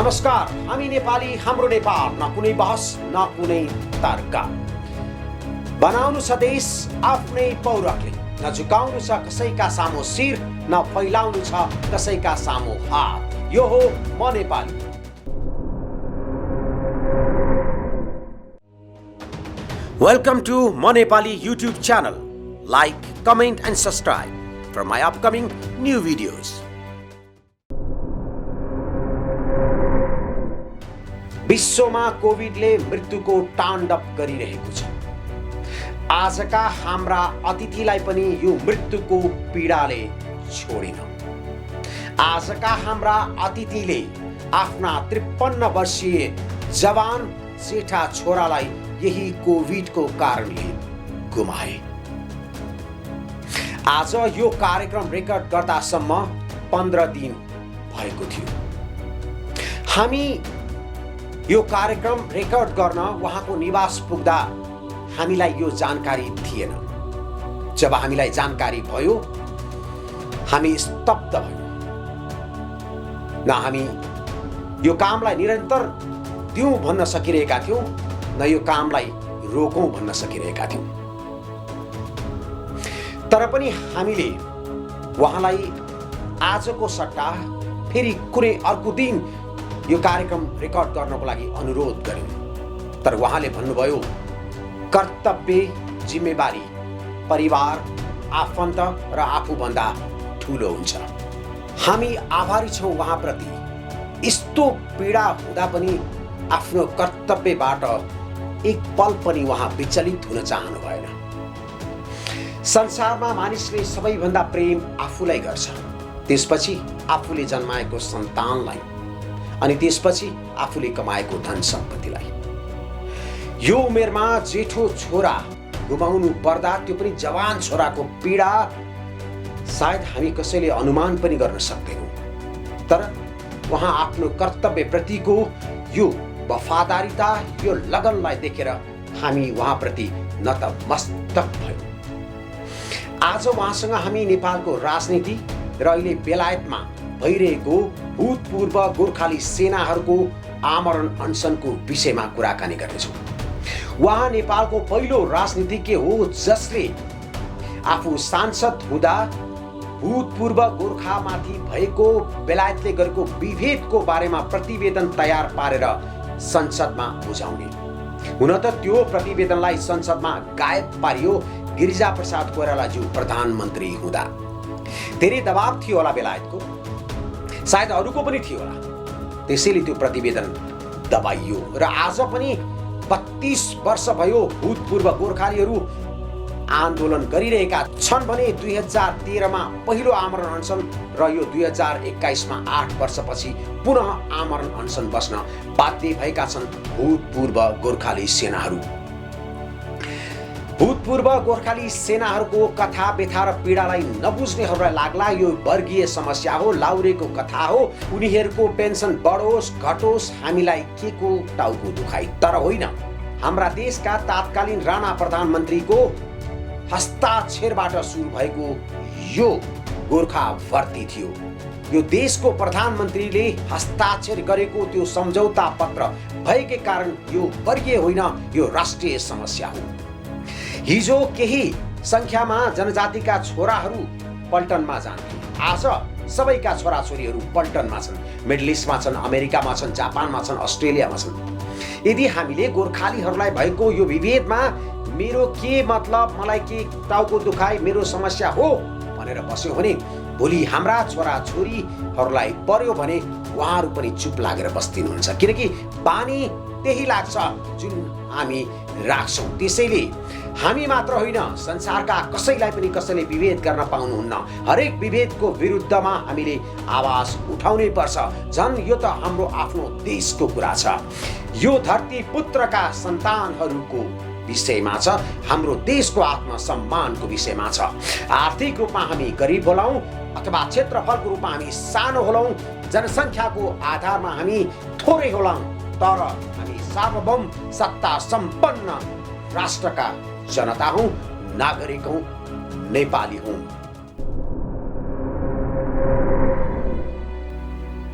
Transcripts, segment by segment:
नमस्कार, हामी नेपाली, हाम्रो नेपाल, न कुनै बहस न कुनै तर्क। बनाउनु छ देश आफ्नै पौरखले, न झुकाउनु छ कसैका सामु शिर, न फैलाउनु छ कसैका सामु हात। यो हो म नेपाली। Welcome to म Nepali YouTube channel. Like, comment and subscribe for my upcoming new videos. विश्वमा कोभिडले मृत्युको ताण्डव गरिरहेको छ। आजका हाम्रा अतिथिलाई पनि यो मृत्युको पीडाले छोडेन। आजका हाम्रा अतिथिले आफ्ना 53 वर्षीय जवान जेठा छोरालाई यही कोभिडको कारणले गुमाए। आज यो कार्यक्रम रेकर्ड गर्दासम्म 15 दिन भएको थियो। हामी यो कार्यक्रम रेकर्ड गर्न उहाँको निवास पुग्दा हामीलाई यो जानकारी थिएन। जब हामीलाई जानकारी भयो, हामी स्तब्ध भयौँ। न हामी यो कामलाई निरन्तर दिउँ भन्न सकिरहेका थियौँ, न यो कामलाई रोकौँ भन्न सकिरहेका थियौँ। तर पनि हामीले उहाँलाई आजको सट्टा फेरि कुनै अर्को दिन यो कार्यक्रम रेकर्ड गर्नको लागि अनुरोध गर्यौं। तर उहाँले भन्नुभयो, कर्तव्य, जिम्मेवारी परिवार, आफन्त र आफूभन्दा ठुलो हुन्छ। हामी आभारी छौँ उहाँप्रति। यस्तो पीडा हुँदा पनि आफ्नो कर्तव्यबाट एक पल पनि उहाँ विचलित हुन चाहनु भएन। संसारमा मानिसले सबैभन्दा प्रेम आफूलाई गर्छ, त्यसपछि आफूले जन्माएको सन्तानलाई, अनि त्यसपछि आफूले कमाएको धन सम्पत्तिलाई। यो उमेरमा जेठो छोरा गुमाउनु पर्दा, त्यो पनि जवान छोराको पीडा सायद हामी कसैले अनुमान पनि गर्न सक्दैनौँ। तर उहाँ आफ्नो कर्तव्यप्रतिको यो वफादारीता, यो लगनलाई देखेर हामी उहाँप्रति नतमस्तक भयौँ। आज उहाँसँग हामी नेपालको राजनीति र अहिले बेलायतमा भइरहेको भूतपूर्व गोर्खाली सेनाहरूको आमरण अनसनको विषयमा कुराकानी गर्नेछौँ। उहाँ नेपालको पहिलो राजनीतिज्ञ हो जसले आफू सांसद हुँदा भूतपूर्व गोर्खामाथि भएको बेलायतले गरेको विभेदको बारेमा प्रतिवेदन तयार पारेर संसदमा बुझाउने। हुन त त्यो प्रतिवेदनलाई संसदमा गायब पारियो गिरिजाप्रसाद कोइरालाज्यू प्रधानमन्त्री हुँदा। धेरै दबाब थियो होला बेलायतको, सायद अरूको पनि थियो होला, त्यसैले त्यो प्रतिवेदन दबाइयो। र आज पनि 32 वर्ष भयो भूतपूर्व गोर्खालीहरू आन्दोलन गरिरहेका छन् भने 2013 मा पहिलो आमरण अनसन र यो 2021 मा 8 वर्षपछि पुनः आमरण अनसन बस्न बाध्य भएका छन् भूतपूर्व गोर्खाली सेनाहरू। भूतपूर्व गोर्खाली सेनाहरूको कथा व्यथा र पीडालाई नबुझ्नेहरूलाई लाग्ला यो वर्गीय समस्या हो, लाउरेको कथा हो, उनीहरूको पेन्सन बढोस् घटोस् हामीलाई के को टाउको दुखाइ। तर होइन, हाम्रा देशका तात्कालीन राणा प्रधानमन्त्रीको हस्ताक्षरबाट सुरु भएको यो गोर्खा भर्ती थियो। यो देशको प्रधानमन्त्रीले हस्ताक्षर गरेको त्यो सम्झौता पत्र भएकै कारण यो वर्गीय होइन, यो राष्ट्रिय समस्या हो। हिजो केही संख्यामा जनजातिका छोराहरू पल्टनमा जान्थे, आज सबैका छोराछोरीहरू पल्टनमा छन्, मिडल इस्टमा छन्, अमेरिकामा छन्, जापानमा छन्, अस्ट्रेलियामा छन्। यदि हामीले गोर्खालीहरूलाई भएको यो विभेदमा मेरो के मतलब, मलाई के टाउको दुखाइ, मेरो समस्या हो भनेर बस्यो भने भोलि हाम्रा छोराछोरीहरूलाई पर्यो भने उहाँहरू पनि चुप लागेर बस्दिनुहुन्छ। किनकि बानी त्यही लाग्छ जुन हामी राख्छौँ। त्यसैले हामी मात्र होइन, संसारका कसैलाई पनि कसैले विभेद गर्न पाउनुहुन्न। हरेक विभेदको विरुद्धमा हामीले आवाज उठाउनै पर्छ। झन् यो त हाम्रो आफ्नो देशको कुरा छ, यो धरती पुत्रका सन्तानहरूको विषयमा छ, हाम्रो देशको आत्मसम्मानको विषयमा छ। आर्थिक रूपमा हामी गरिब होलाौँ अथवा क्षेत्रफलको रूपमा हामी सानो होलाौँ, जनसङ्ख्याको आधारमा हामी थोरै होलाौँ, तर हामी सार्वभौम सत्ता सम्पन्न राष्ट्रका जनता हौँ, नागरिक हौँ, नेपाली हौँ।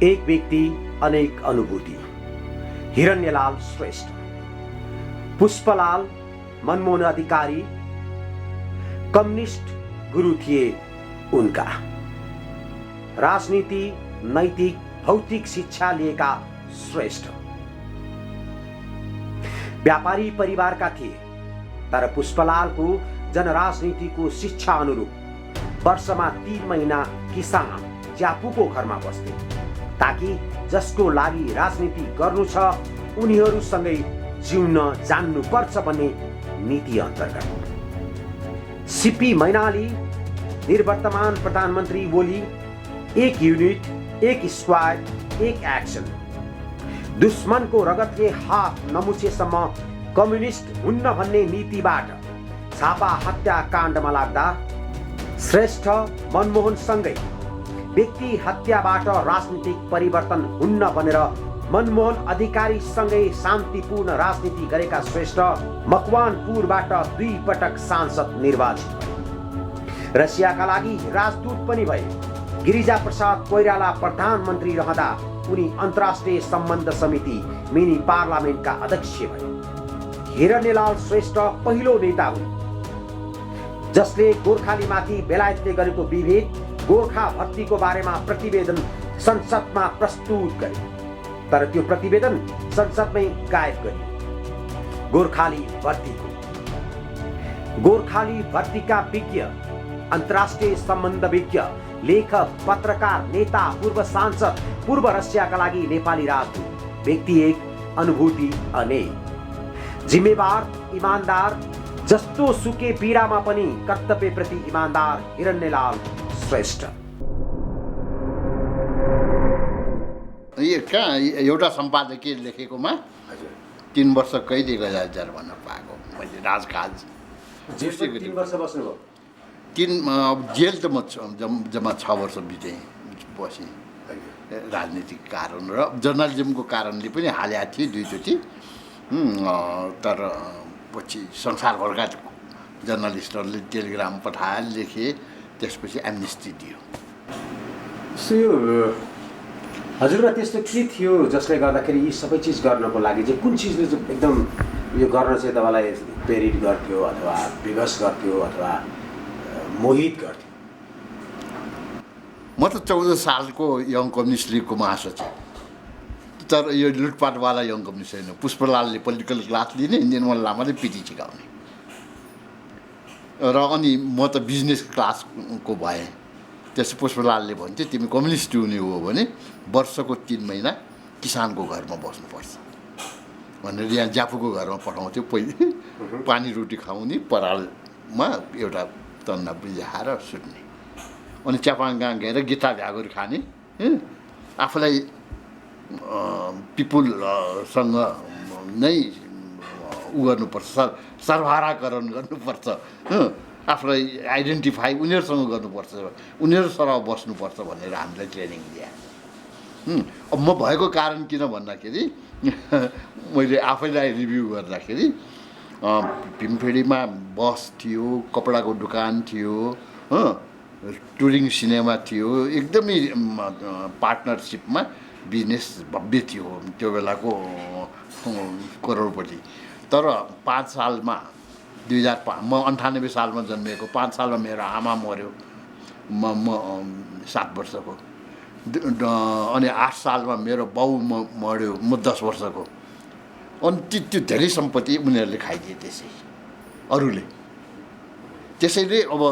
एक व्यक्ति अनेक अनुभूति। हिरण्यलाल श्रेष्ठ, पुष्पलाल मनमोहन अधिकारी कम्युनिस्ट गुरु थिए उनका। राजनीति, नैतिक, भौतिक शिक्षा लिएका श्रेष्ठ। व्यापारी परिवारका थिए, तर पुष्पलालको जनराजनीतिको शिक्षा अनुरूप वर्षमा 3 महिना किसान ज्यापुको घरमा बस्थे, ताकि जसको लागि राजनीति गर्नु छ उनीहरूसँगै जिउन जान्नुपर्छ भन्ने नीति अन्तर्गत। सीपी मैनाली निर्वर्तमान प्रधानमन्त्री ओली, एक युनिट, एक स्क्वाड, एक एक्सन। दुश्मनको रगतले हात नमुछेसम्म कम्युनिस्ट हुन्न भन्ने नीतिबाट छापा हत्याकाण्डमा लाग्दा श्रेष्ठ मनमोहनसँगै व्यक्ति हत्याबाट राजनीतिक परिवर्तन हुन्न भनेर मनमोहन अधिकारीसँगै शान्तिपूर्ण राजनीति गरेका श्रेष्ठ मकवानपुरबाट 2 पटक सांसद निर्वाचित भए। रसियाका लागि राजदूत पनि भए। गिरिजा प्रसाद कोइराला प्रधानमन्त्री रहँदा उनी अन्तर्राष्ट्रिय सम्बन्ध समिति मिनी पार्लियामेन्टका अध्यक्ष भए। हिरण्यलाल श्रेष्ठ पहिलो नेता हुन् जसले गोर्खालीमाथि बेलायतले गरेको विभेद गोर्खा भर्तीको बारेमा प्रतिवेदन संसदमा प्रस्तुत गरे, तर त्यो प्रतिवेदन संसदमै गायब गरियो। गोर्खाली भर्तीका विज्ञ, अन्तर्राष्ट्रिय सम्बन्ध विज्ञ, लेखक, पत्रकार, नेता, पूर्व सांसद, पूर्व रसियाका लागि नेपाली राजदूत, व्यक्ति एक, अनुभूति अनेक। जिम्मेवार, इमानदार, जस्तो सुके पीडामा पनि कर्तव्यप्रति इमानदार हिरण्यलाल श्रेष्ठ। एउटा सम्पादकीय लेखेकोमा 3 वर्ष कैदी जरिवाना पाएको मैले राजकाज। 3 वर्ष बस्नुभयो? जेल त म जम्मा 6 वर्ष बितेँ, बसेँ। राजनीतिक कारण र जर्नलिजमको कारणले पनि हालेको थिएँ 2 चोटि। तर पछि संसारभरका जर्नलिस्टहरूले टेलिग्राम पठाए, लेखे, त्यसपछि एमनेस्टी दियो। यो हजुरमा त्यस्तो के थियो जसले गर्दाखेरि यी सबै चिज गर्नको लागि चाहिँ कुन चिजले चाहिँ एकदम यो गर्न चाहिँ तपाईँलाई प्रेरित गर्थ्यो अथवा विवश गर्थ्यो अथवा मोहित गर्थ्यो? म त 14 सालको यङ कम्युनिस्ट लिगको महासचिव, तर यो लुटपाटवाला यङ कम्युनिस्ट होइन। पुष्पलालले पोलिटिकल क्लास लिने, निर्मल लामाले पिटी सिकाउने, र अनि म त बिजनेस क्लासको भएँ। त्यसो पुष्पलालले भन्थ्यो तिमी कम्युनिस्ट हुने हो भने वर्षको 3 महिना किसानको घरमा बस्नुपर्छ भनेर यहाँ ज्यापुको घरमा पठाउँथ्यो। पहिले पानी रोटी खुवाउने, परालमा एउटा तन्ना बिझाएर सुत्ने, अनि च्यापाङ्गा गएर गिटा भ्यागुर खाने, आफूलाई पिपुलसँग नै उ गर्नुपर्छ, सर्वहाराकरण गर्नुपर्छ, आफूलाई आइडेन्टिफाई उनीहरूसँग गर्नुपर्छ, उनीहरू सरह बस्नुपर्छ भनेर हामीलाई ट्रेनिङ दिए। अब म भएको कारण किन भन्दाखेरि मैले आफैलाई रिभ्यू गर्दाखेरि भीमफेडीमा बस थियो, कपडाको दोकान थियो, टुरिङ सिनेमा थियो, एकदमै पार्टनरसिपमा बिजनेस भव्य थियो त्यो बेलाको करोडपति। तर 5 सालमा 2005 म 98 सालमा जन्मिएको, 5 सालमा मेरो आमा मऱ्यो, म 7 वर्षको, अनि 8 सालमा मेरो बाउ मऱ्यो, म 10 वर्षको। अनि त्यो धेरै सम्पत्ति उनीहरूले खाइदिए त्यसै अरूले। त्यसैले अब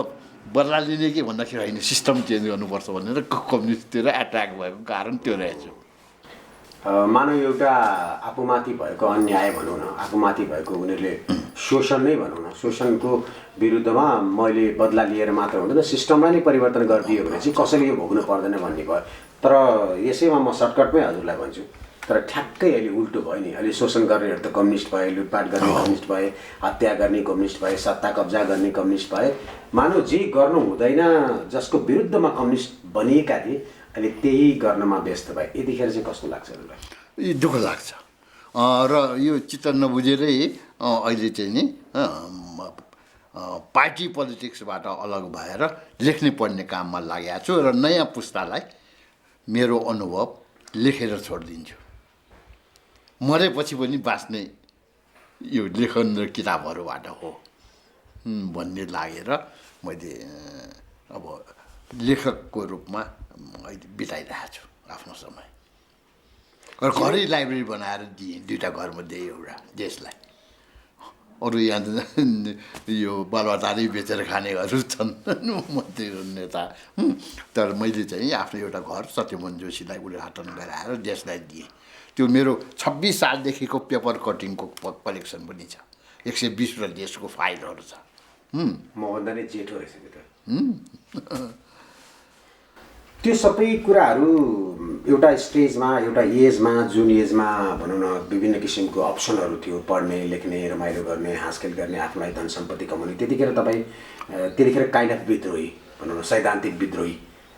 बदला लिने के भन्दाखेरि होइन, सिस्टम चेन्ज गर्नुपर्छ भनेर कम्युनिस्टतिर एट्याक भएको कारण त्यो रहेछ। मानव एउटा आफूमाथि भएको अन्याय भनौँ न, आफूमाथि भएको उनीहरूले शोषण नै भनौँ न, शोषणको विरुद्धमा मैले बदला लिएर मात्र हुँदैन, सिस्टमलाई नै परिवर्तन गरिदियो भने चाहिँ कसैले यो भोग्नु पर्दैन भन्ने भयो। तर यसैमा म सर्टकटमै हजुरलाई भन्छु, तर ठ्याक्कै अहिले उल्टो भयो नि। अहिले शोषण गर्नेहरू त कम्युनिस्ट भए, लुटपाट गर्ने कम्युनिस्ट भए, हत्या गर्ने कम्युनिस्ट भए, सत्ता कब्जा गर्ने कम्युनिस्ट भए। मानव जे गर्नु हुँदैन जसको विरुद्धमा कम्युनिस्ट बनिएका थिए अहिले त्यही गर्नमा व्यस्त भए। यतिखेर चाहिँ कस्तो लाग्छ हजुरलाई? दुःख लाग्छ, र यो चित्त नबुझेरै अहिले चाहिँ नि पार्टी पोलिटिक्सबाट अलग भएर लेख्ने पढ्ने काममा लागेको छु। र नयाँ पुस्तालाई मेरो अनुभव लेखेर छोडिदिन्छु, मरेपछि पनि बाँच्ने यो लेखन र किताबहरूबाट हो भन्ने लागेर मैले अब लेखकको रूपमा अहिले बिताइरहेको छु आफ्नो समय। र घरै लाइब्रेरी बनाएर दिएँ, 2टा घरमध्ये एउटा देशलाई। अरू यहाँ यो बालुवाटारै बेचेर खानेहरू छन् मन्त्री नेता, तर मैले चाहिँ आफ्नो एउटा घर सत्यमोहन जोशीलाई उद्घाटन गराएर देशलाई दिएँ। त्यो मेरो 26 सालदेखिको पेपर कटिङको कलेक्सन पनि छ, 120 देशको फाइलहरू छ। मभन्दा नै जेठो रहेछ त्यो सबै कुराहरू एउटा स्टेजमा, एउटा एजमा, जुन एजमा भनौँ न विभिन्न किसिमको अप्सनहरू थियो, पढ्ने, लेख्ने, रमाइलो गर्ने, हाँसखेल गर्ने, आफूलाई धन सम्पत्ति कमाउने। त्यतिखेर काइन्ड अफ विद्रोही भनौँ न, सैद्धान्तिक विद्रोही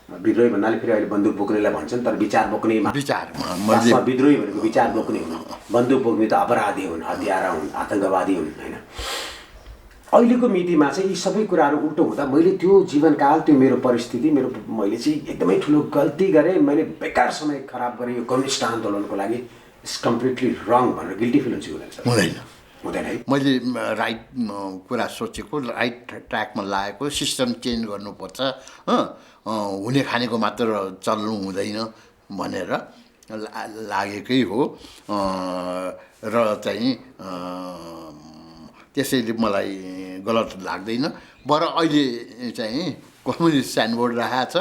भन्नाले फेरि अहिले बन्दुक बोक्नेलाई भन्छन्, तर विचार बोक्ने विद्रोही भनेको विचार बोक्ने हुन्। बन्दुक बोक्ने त अपराधी हुन्, हत्यारा हुन्, आतङ्कवादी हुन् होइन। अहिलेको मितिमा चाहिँ यी सबै कुराहरू उल्टो हुँदा मैले त्यो जीवनकाल, त्यो मेरो परिस्थिति, मैले चाहिँ एकदमै ठुलो गल्ती गरेँ, मैले बेकार समय खराब गरेँ यो कम्युनिस्ट आन्दोलनको लागि, इट्स कम्प्लिटली रङ भनेर गिल्टी फिल हुन्छ। हुँदैन है। मैले राइट कुरा सोचेको, राइट ट्र्याकमा लागेको, सिस्टम चेन्ज गर्नुपर्छ, हुने खानेको मात्र चल्नु हुँदैन भनेर लागेकै हो। र चाहिँ त्यसैले मलाई गलत लाग्दैन। बरु अहिले चाहिँ कम्युनिस्ट साइनबोर्ड राखेको छ,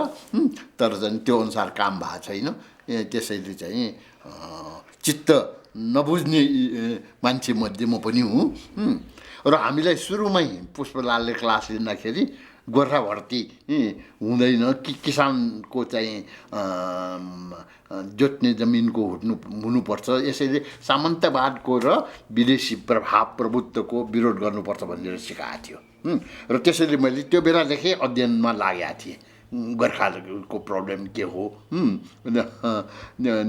तर चाहिँ त्यो अनुसार काम भएको छैन। त्यसैले चाहिँ चित्त नबुझ्ने मान्छे मध्ये म पनि हुँ। र हामीलाई सुरुमै पुष्पलालले क्लास लिँदाखेरि गोर्खा भर्ती हुँदैन, किसानको चाहिँ जोत्ने जमिनको हुनुपर्छ, यसैले सामन्तवादको र विदेशी प्रभाव प्रभुत्वको विरोध गर्नुपर्छ भनेर सिकाएको थियो। र त्यसैले मैले त्यो बेलादेखि अध्ययनमा लागेको थिएँ, गोर्खाको प्रब्लम के हो,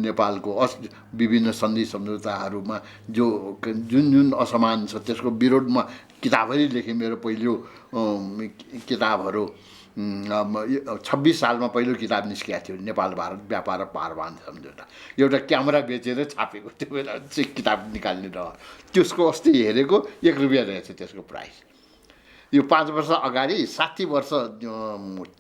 नेपालको विभिन्न सन्धि सम्झौताहरूमा जुन असमान छ त्यसको विरोधमा किताबहरू लेखेँ। मेरो पहिलो किताबहरू 26 सालमा पहिलो किताब निस्किएको थियो, नेपाल भारत व्यापार र पारवान सम्झौता। एउटा क्यामेरा बेचेर छापेको, त्यो बेला चाहिँ किताब निकाल्ने रहर। त्यसको अस्ति हेरेको 1 रुपियाँ रहेछ त्यसको प्राइस। यो 5 वर्ष अगाडि 60 वर्ष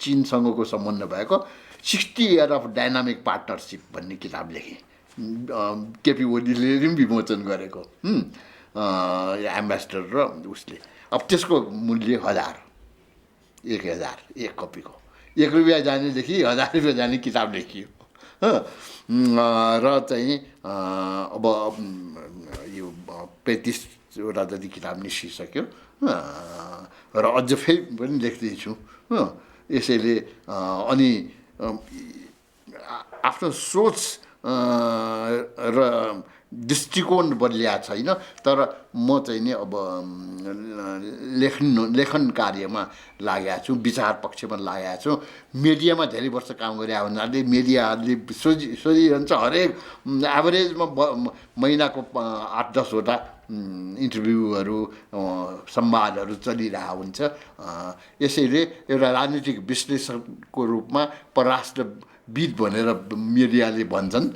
चीनसँगको सम्बन्ध भएको 60 इयर अफ डाइनामिक पार्टनरसिप भन्ने किताब लेखेँ। केपी ओलीले पनि विमोचन गरेको, एम्बेसडर र उसले। अब त्यसको मूल्य 1000 एक कपीको। 1 रुपियाँ जानेदेखि 1000 रुपियाँ जाने किताब लेखियो। र चाहिँ अब यो 35वटा जति किताब निस्किसक्यो र अझ फेरि पनि लेख्दैछु। यसैले अनि आफ्नो सोच र दृष्टिकोण बदलिएको छैन, तर म चाहिँ नि अब लेखन कार्यमा लागेको छु, विचार पक्षमा लागेको छु। मिडियामा धेरै वर्ष काम गरे हुनाले मिडियाले सोधिरहन्छ, हरेक एभरेजमा महिनाको 8-10वटा इन्टरभ्यूहरू, संवादहरू चलिरहेको हुन्छ। यसैले एउटा राजनीतिक विश्लेषकको रूपमा परराष्ट्रविद भनेर मिडियाले भन्छन्,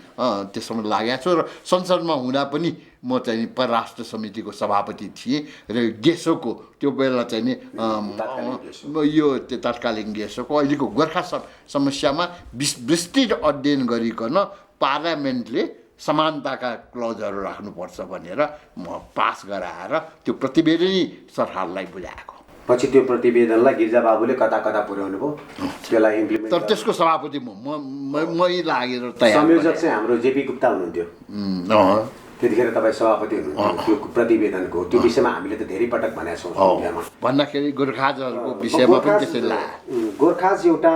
त्यसमा लागेको छु। र संसदमा हुँदा पनि म चाहिँ परराष्ट्र समितिको सभापति थिएँ र गेसोको त्यो बेला चाहिँ नि यो तत्कालीन गेसोको अहिलेको गोर्खा समस्यामा विस्तृत अध्ययन गरिकन पार्लियामेन्टले समानताका क्लजहरू राख्नुपर्छ भनेर म पास गराएर त्यो प्रतिवेदन सरकारलाई बुझाएको। पछि त्यो प्रतिवेदनलाई गिरिजाबाबुले कता पुर्याउनु भयो, त्यसलाई इम्प्लिमेन्ट। तर त्यसको सभापति मै लागेर तयार। संयोजक चाहिँ हाम्रो जेपी गुप्ता हुनुहुन्थ्यो, त्यतिखेर तपाईँ सभापति हुनुहुन्थ्यो। त्यो प्रतिवेदनको त्यो विषयमा हामीले त धेरै पटक भनेका छौँ भन्दाखेरि गोर्खाजहरूको विषयमा पनि त्यसरी लाग्यो। गोर्खाज एउटा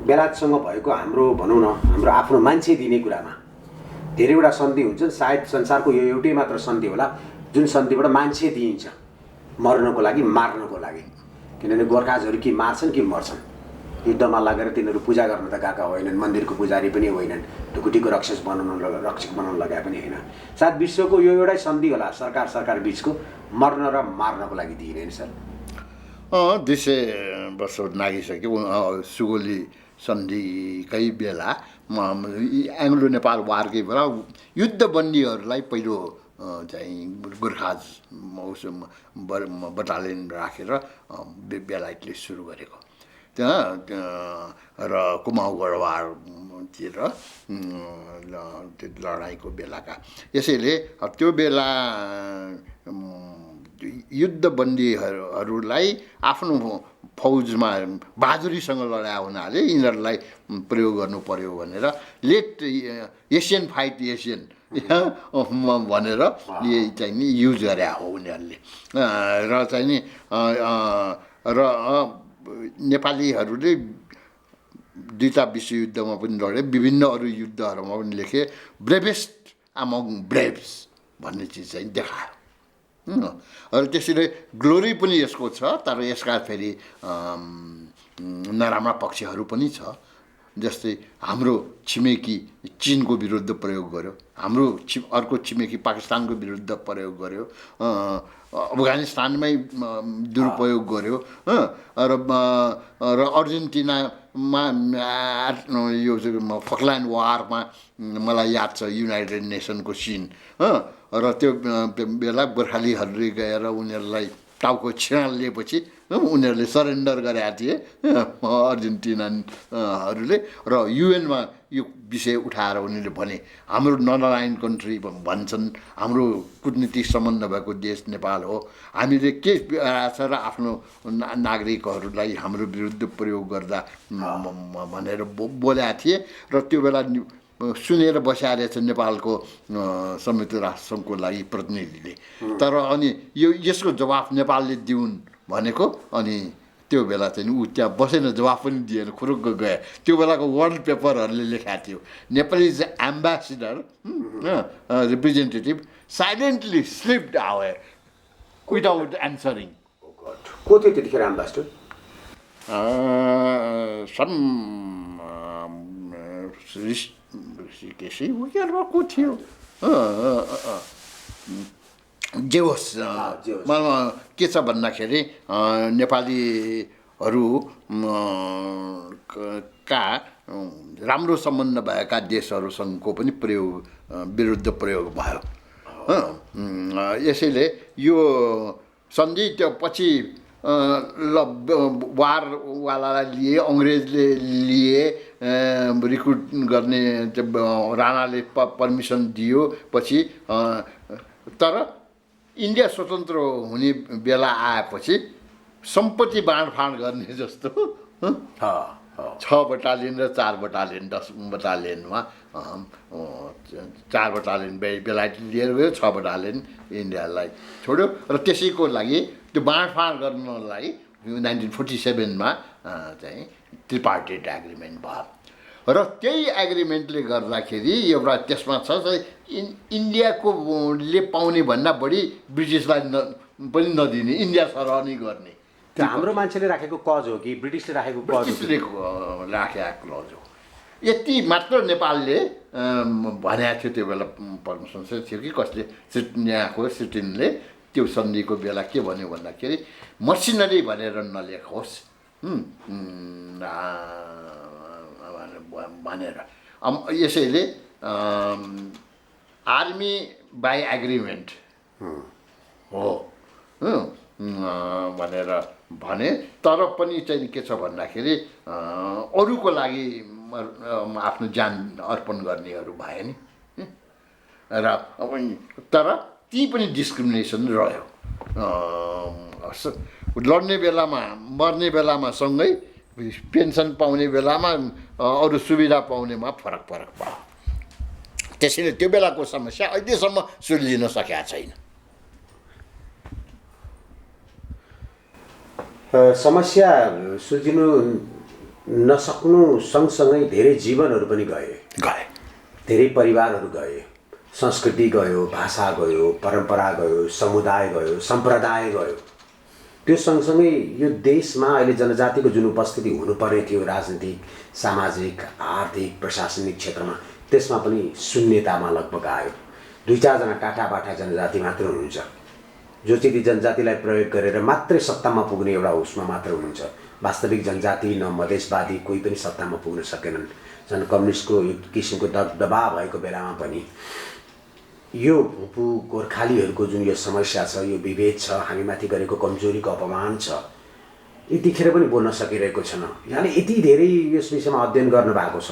बेलायतसँग भएको हाम्रो भनौँ न हाम्रो आफ्नो मान्छे दिने कुरामा धेरैवटा सन्धि हुन्छन्। सायद संसारको यो एउटै मात्र सन्धि होला जुन सन्धिबाट मान्छे दिइन्छ मर्नको लागि, मार्नको लागि। किनभने गोर्खाजहरू कि मार्छन् कि मर्छन्। युद्धमा लागेर तिनीहरू पूजा गर्न त गएका होइनन्, मन्दिरको पुजारी पनि होइनन्, ढुकुटीको रक्षक बनाउन लगाए पनि होइन। सायद विश्वको यो एउटै सन्धि होला सरकार बिचको, मर्न र मार्नको लागि दिइने सर। 200 वर्ष नागिसक्यो। सुगोली सन्धिकै बेला एङ्ग्लो नेपाल वारकै बेला युद्धबन्दीहरूलाई पहिलो चाहिँ गोर्खा बटालियन राखेर बेलायतले सुरु गरेको त्यहाँ र कुमाउ गढवालतिर लडाइँको बेलाका। यसैले त्यो बेला युद्धबन्दीहरूलाई आफ्नो फौजमा बहादुरीसँग लडायो हुनाले यिनीहरूलाई प्रयोग गर्नु पर्यो भनेर लेट एसियन फाइट एसियन भनेर चाहिँ नि युज गरे हो उनीहरूले। र चाहिँ नि र नेपालीहरूले दुईटा विश्वयुद्धमा पनि लडे, विभिन्न अरू युद्धहरूमा पनि लेखे, ब्रेभेस्ट अमङ ब्रेभ्स भन्ने चिज चाहिँ देखायो। र त्यसैले ग्लोरी पनि यसको छ, तर यसका फेरि नराम्रा पक्षहरू पनि छ। जस्तै हाम्रो छिमेकी चिनको विरुद्ध प्रयोग गर्यो, हाम्रो अर्को छिमेकी पाकिस्तानको विरुद्ध प्रयोग गर्यो, अफगानिस्तानमै दुरुपयोग गर्यो र अर्जेन्टिनामा यो फकल्यान्ड वारमा मलाई याद छ युनाइटेड नेसनको सिन र त्यो बेला गोर्खालीहरूले गएर उनीहरूलाई टाउको छिरालिएपछि उनीहरूले सरेन्डर गरेका थिए अर्जेन्टिनाहरूले र युएनमा यो विषय उठाएर उनीहरूले भने हाम्रो नन अलाइन कन्ट्री भन्छन्, हाम्रो कुटनीतिक सम्बन्ध भएको देश नेपाल हो, हामीले के छ र आफ्नो नागरिकहरूलाई हाम्रो विरुद्ध प्रयोग गर्दा भनेर बोलेका थिए। र त्यो बेला सुनेर बसिरहेछ नेपालको संयुक्त राष्ट्रसङ्घको लागि प्रतिनिधिले। तर अनि यसको जवाफ नेपालले दिउन् भनेको, अनि त्यो बेला चाहिँ ऊ त्यहाँ बसेन, जवाफ पनि दिएन, खुरुक्क गए। त्यो बेलाको वर्ल्ड पेपरहरूले लेखाएको थियो Nepali ambassador representative silently slipped away without answering. को थियो त्यतिखेर एम्बेसिडर? सम ऋषिकेशी को थियो, जे होस्। के छ भन्दाखेरि नेपालीहरू का राम्रो सम्बन्ध भएका देशहरूसँगको पनि विरुद्ध प्रयोग भयो। यसैले यो सन्धि त्यो पछि वारवालालाई लिए, अङ्ग्रेजले लिए, रिक्रुट गर्ने राणाले पर्मिसन दियो पछि। तर इन्डिया स्वतन्त्र हुने बेला आएपछि सम्पत्ति बाँडफाँड गर्ने जस्तो 6 बटालियन र 4 बटालियन 10 बटालियनमा 4 बटालियन बेलायत लिएर गयो, 6 बटालियन इन्डियालाई छोड्यो। र त्यसैको लागि त्यो बाँडफाँड गर्नलाई 1947मा चाहिँ त्रिपार्टिट एग्रिमेन्ट भयो। र त्यही एग्रिमेन्टले गर्दाखेरि एउटा त्यसमा छ इन्डियाकोले पाउने भन्दा बढी ब्रिटिसलाई पनि नदिने, इन्डिया सरह नै गर्ने। त्यो हाम्रो मान्छेले राखेको कज हो कि ब्रिटिसले राखेको कज? ब्रिटिसले राखेको क्लज हो। यति मात्र नेपालले भनेको थियो त्यो बेला, पर्मिसन थियो कि कसले, यहाँको सिटिनले त्यो सन्धिको बेला के भन्यो भन्दाखेरि मसिनरी भनेर नलेखोस् भनेर। यसैले आर्मी बाई एग्रिमेन्ट हो भनेर भने। तर पनि चाहिँ के छ भन्दाखेरि अरूको लागि आफ्नो ज्यान अर्पण गर्नेहरू भए नि। र तर ती पनि डिस्क्रिमिनेसन रह्यो। लड्ने बेलामा मर्ने बेलामा सँगै, पेन्सन पाउने बेलामा अरू सुविधा पाउनेमा फरक भयो। त्यसैले त्यो बेलाको समस्या अहिलेसम्म सुल्झिन सकेका छैन। समस्या सुल्झिनु नसक्नु सँगसँगै धेरै जीवनहरू पनि गए, धेरै परिवारहरू गए, संस्कृति गयो, भाषा गयो, परम्परा गयो, समुदाय गयो, सम्प्रदाय गयो। त्यो सँगसँगै यो देशमा अहिले जनजातिको जुन उपस्थिति हुनुपर्ने थियो राजनीतिक, सामाजिक, आर्थिक, प्रशासनिक क्षेत्रमा, त्यसमा पनि शून्यतामा लगभग आयो। 2-4 जना टाटाबाटा जनजाति मात्र हुनुहुन्छ जो चाहिँ ती जनजातिलाई प्रयोग गरेर मात्रै सत्तामा पुग्ने एउटा उसमा मात्र हुनुहुन्छ। वास्तविक जनजाति न मधेसवादी कोही पनि सत्तामा पुग्न सकेनन्। झन् कम्युनिस्टको यो किसिमको दबाब भएको बेलामा पनि यो भूपू गोर्खालीहरूको जुन यो समस्या छ, यो विभेद छ, हामीमाथि गरेको कमजोरीको अपमान छ, यतिखेर पनि बोल्न सकिरहेको छैन। यहाँले यति धेरै यस विषयमा अध्ययन गर्नुभएको छ,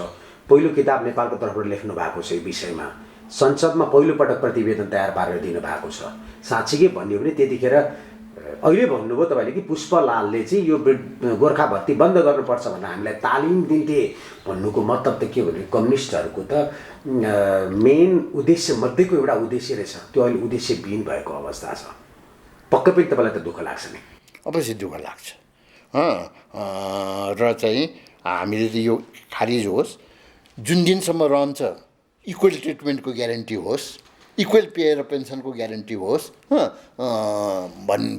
पहिलो किताब नेपालको तर्फबाट लेख्नु भएको छ, यो विषयमा संसदमा पहिलोपटक प्रतिवेदन तयार पारेर दिनुभएको छ। साँच्चीकै भन्यो भने त्यतिखेर अहिले भन्नुभयो तपाईँले कि पुष्पलालले चाहिँ यो गोर्खा भर्ती बन्द गर्नुपर्छ भनेर हामीलाई तालिम दिन्थे भन्नुको मतलब त के भने कम्युनिस्टहरूको त मेन उद्देश्य मध्येको एउटा उद्देश्य रहेछ, त्यो अहिले उद्देश्यविहीन भएको अवस्था छ। पक्कै पनि तपाईँलाई त दुःख लाग्छ नि? अवश्य दुःख लाग्छ। र चाहिँ हामीले त यो खारिज होस्, जुन दिनसम्म रहन्छ इक्वल ट्रिटमेन्टको ग्यारेन्टी होस्, इक्वल पे र पेन्सनको ग्यारेन्टी होस्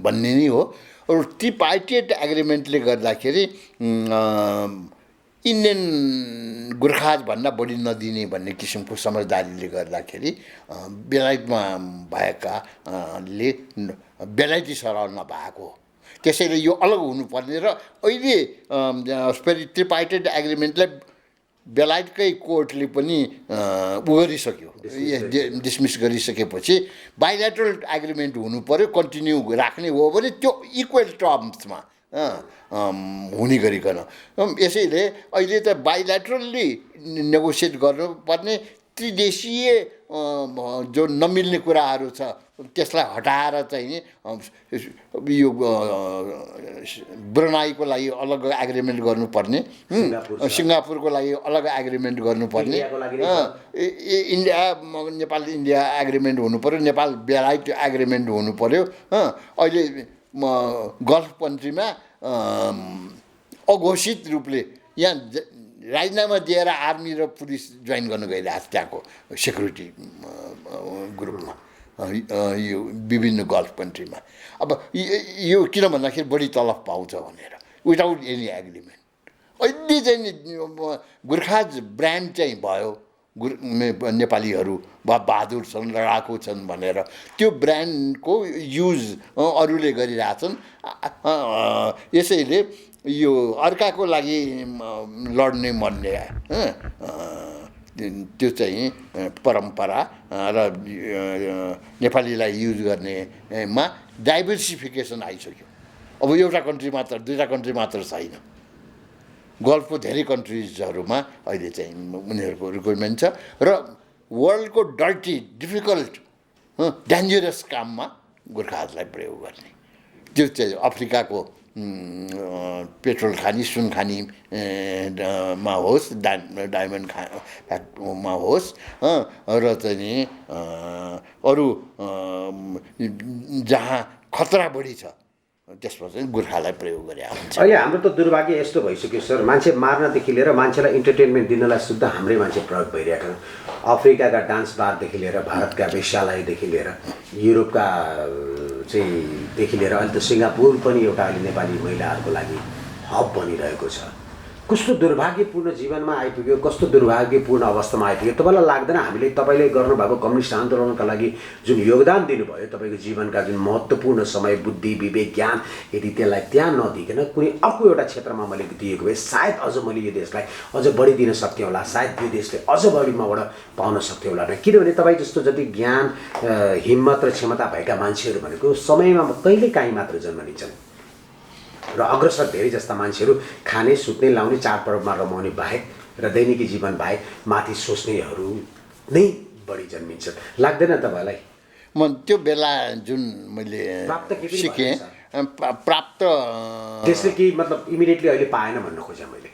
भन्ने नै हो। र ट्रिपार्टिएट एग्रिमेन्टले गर्दाखेरि इन्डियन गोर्खाज भन्दा बढी नदिने भन्ने किसिमको समझदारीले गर्दाखेरि बेलायतमा भएकाले बेलायती सरल नभएको, त्यसैले यो अलग हुनुपर्ने र अहिले फेरि ट्रिपार्टिएट एग्रिमेन्टलाई बेलायतकै कोर्टले पनि गरिसक्यो, डिसमिस गरिसकेपछि बाइलेटरल एग्रिमेन्ट हुनु पर्यो, कन्टिन्यू राख्ने हो भने त्यो इक्वल टर्म्समा हुने गरिकन। यसैले अहिले त बाइलेटरल्ली नेगोसिएट गर्नुपर्ने, त्रिदेशीय जो नमिल्ने कुराहरू छ त्यसलाई हटाएर चाहिँ यो ब्रुनाईको लागि अलग एग्रिमेन्ट गर्नुपर्ने, सिङ्गापुरको लागि अलग एग्रिमेन्ट गर्नुपर्ने, इन्डिया नेपाल इन्डिया एग्रिमेन्ट हुनु पर्यो, नेपाल बेलायत एग्रिमेन्ट हुनु पर्यो। अहिले गल्फ कन्ट्रीमा अघोषित रूपले यहाँ राजीनामा दिएर आर्मी र पुलिस जोइन गर्नु गइरहेको छ त्यहाँको सेक्युरिटी ग्रुपमा, यो विभिन्न गल्फ कन्ट्रीमा। अब यो किन भन्दाखेरि बढी तलब पाउँछ भनेर, विदाउट एनी एग्रिमेन्ट। अहिले चाहिँ गोर्खाज ब्रान्ड चाहिँ भयो, नेपालीहरू बहादुर छन्, लडाकु छन् भनेर त्यो ब्रान्डको युज अरूले गरिरहेछन्। यसैले यो अर्काको लागि लड्ने मर्ने त्यो चाहिँ परम्परा र नेपालीलाई युज गर्नेमा डाइभर्सिफिकेसन आइसक्यो। अब एउटा कन्ट्री मात्र, दुईवटा कन्ट्री मात्र छैन, गल्फको धेरै कन्ट्रिजहरूमा अहिले चाहिँ उनीहरूको रिक्वायरमेन्ट छ। र वर्ल्डको डर्टी, डिफिकल्ट, डेन्जरस काममा गोर्खाहरूलाई प्रयोग गर्ने, त्यो चाहिँ अफ्रिकाको पेट्रोल खानी, सुन खानी मा होस्, डायमन्ड फ्याक्ट्रीमा होस्, र चाहिँ अरू जहाँ खतरा बढी छ त्यसमा चाहिँ गोर्खालाई प्रयोग गरे हुन्छ। अहिले हाम्रो त दुर्भाग्य यस्तो भइसक्यो सर, मान्छे मार्नदेखि लिएर मान्छेलाई इन्टरटेनमेन्ट दिनलाई सुद्धा हाम्रै मान्छे प्रयोग भइरहेका छन्। अफ्रिकाका डान्स बारदेखि लिएर, भारतका वेश्यालयदेखि लिएर, युरोपका चाहिँ देखि लिएर अहिले त सिङ्गापुर पनि एउटा अहिले नेपाली महिलाहरूको लागि हब बनिरहेको छ। कस्तो दुर्भाग्यपूर्ण जीवनमा आइपुग्यो, कस्तो दुर्भाग्यपूर्ण अवस्थामा आइपुग्यो। तपाईँलाई लाग्दैन हामीले तपाईँले गर्नुभएको कम्युनिस्ट आन्दोलनका लागि जुन योगदान दिनुभयो, तपाईँको जीवनका जुन महत्त्वपूर्ण समय, बुद्धि, विवेक, ज्ञान, यदि त्यसलाई त्यहाँ नदिकन कुनै अर्को एउटा क्षेत्रमा मैले दिएको भए सायद अझ मैले यो देशलाई अझ बढी दिन सक्थेँ होला, सायद यो देशले अझ बढी मबाट पाउन सक्थ्यो होला। किनभने तपाईँ जस्तो जति ज्ञान, हिम्मत र क्षमता भएका मान्छेहरू भनेको समयमा कहिलेकाहीँ मात्र जन्म लिन्छन् र अग्रसर धेरै जस्ता मान्छेहरू खाने, सुत्ने, लाउने, चाडपर्वमा रमाउने बाहेक र दैनिकी जीवन बाहेक माथि सोच्नेहरू नै बढी जन्मिन्छन्। लाग्दैन तपाईँलाई? म त्यो बेला जुन मैले सिकेँ प्राप्त त्यसले केही मतलब इमिडिएटली अहिले पाएन भन्न खोजेँ मैले।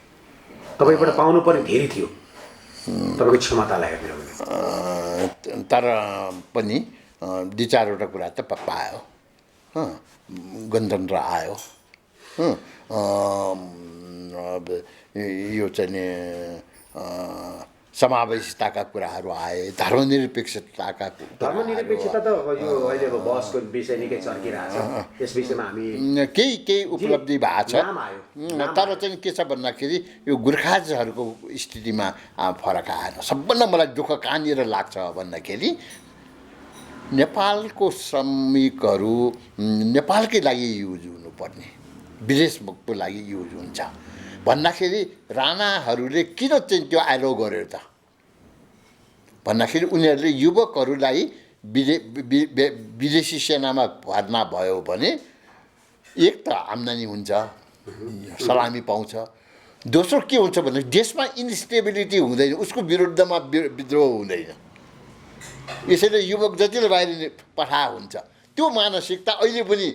तपाईँबाट पाउनु पर्ने धेरै थियो तपाईँको क्षमतालाई हेर्ने हो भने। तर पनि दुई चारवटा कुरा त पायो, गणतन्त्र आयो, यो चाहिँ समावेशिताका कुराहरू आए, धर्मनिरपेक्षताका धर्मनिरपेक्षता त यो अहिले अब बसको विषय निकै चर्किरहेछ, त्यस विषयमा हामी केही उपलब्धि भएको छ। तर चाहिँ के छ भन्दाखेरि यो गोर्खाजहरूको स्थितिमा फरक आएन। सबभन्दा मलाई दुःख कहाँनिर लाग्छ भन्दाखेरि नेपालको श्रमिकहरू नेपालकै लागि युज हुनुपर्ने, विदेशको लागि युज हुन्छ भन्दाखेरि राणाहरूले किन चाहिँ त्यो एलो गर्यो त भन्दाखेरि उनीहरूले युवकहरूलाई विदेशी सेनामा भर्ना भयो भने एक त आम्दानी हुन्छ सलामी पाउँछ दोस्रो के हुन्छ भने देशमा इन्स्टेबिलिटी हुँदैन उसको विरुद्धमा विद्रोह हुँदैन यसैले युवक जतिले बाहिर पठा हुन्छ त्यो मानसिकता अहिले पनि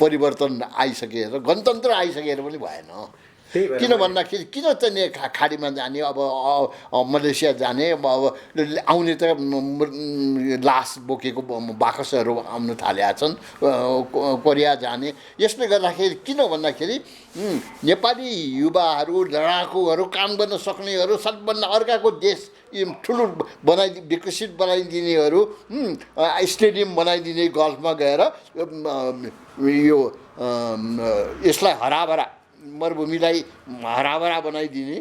परिवर्तन आइसकेर गणतन्त्र आइसकेर पनि भएन किन भन्दाखेरि किन चाहिँ खाडीमा जाने अब मलेसिया जाने अब आउने त लास बोकेको बाकसहरू आउन थालेका छन् कोरिया जाने यसले गर्दाखेरि किन भन्दाखेरि नेपाली युवाहरू लडाकुहरू काम गर्न सक्नेहरू सबभन्दा अर्काको देश ठुलो विकसित बनाइदिनेहरू स्टेडियम बनाइदिने गल्फमा गएर यो यसलाई हराभरा मरुभूमिलाई हराभरा बनाइदिने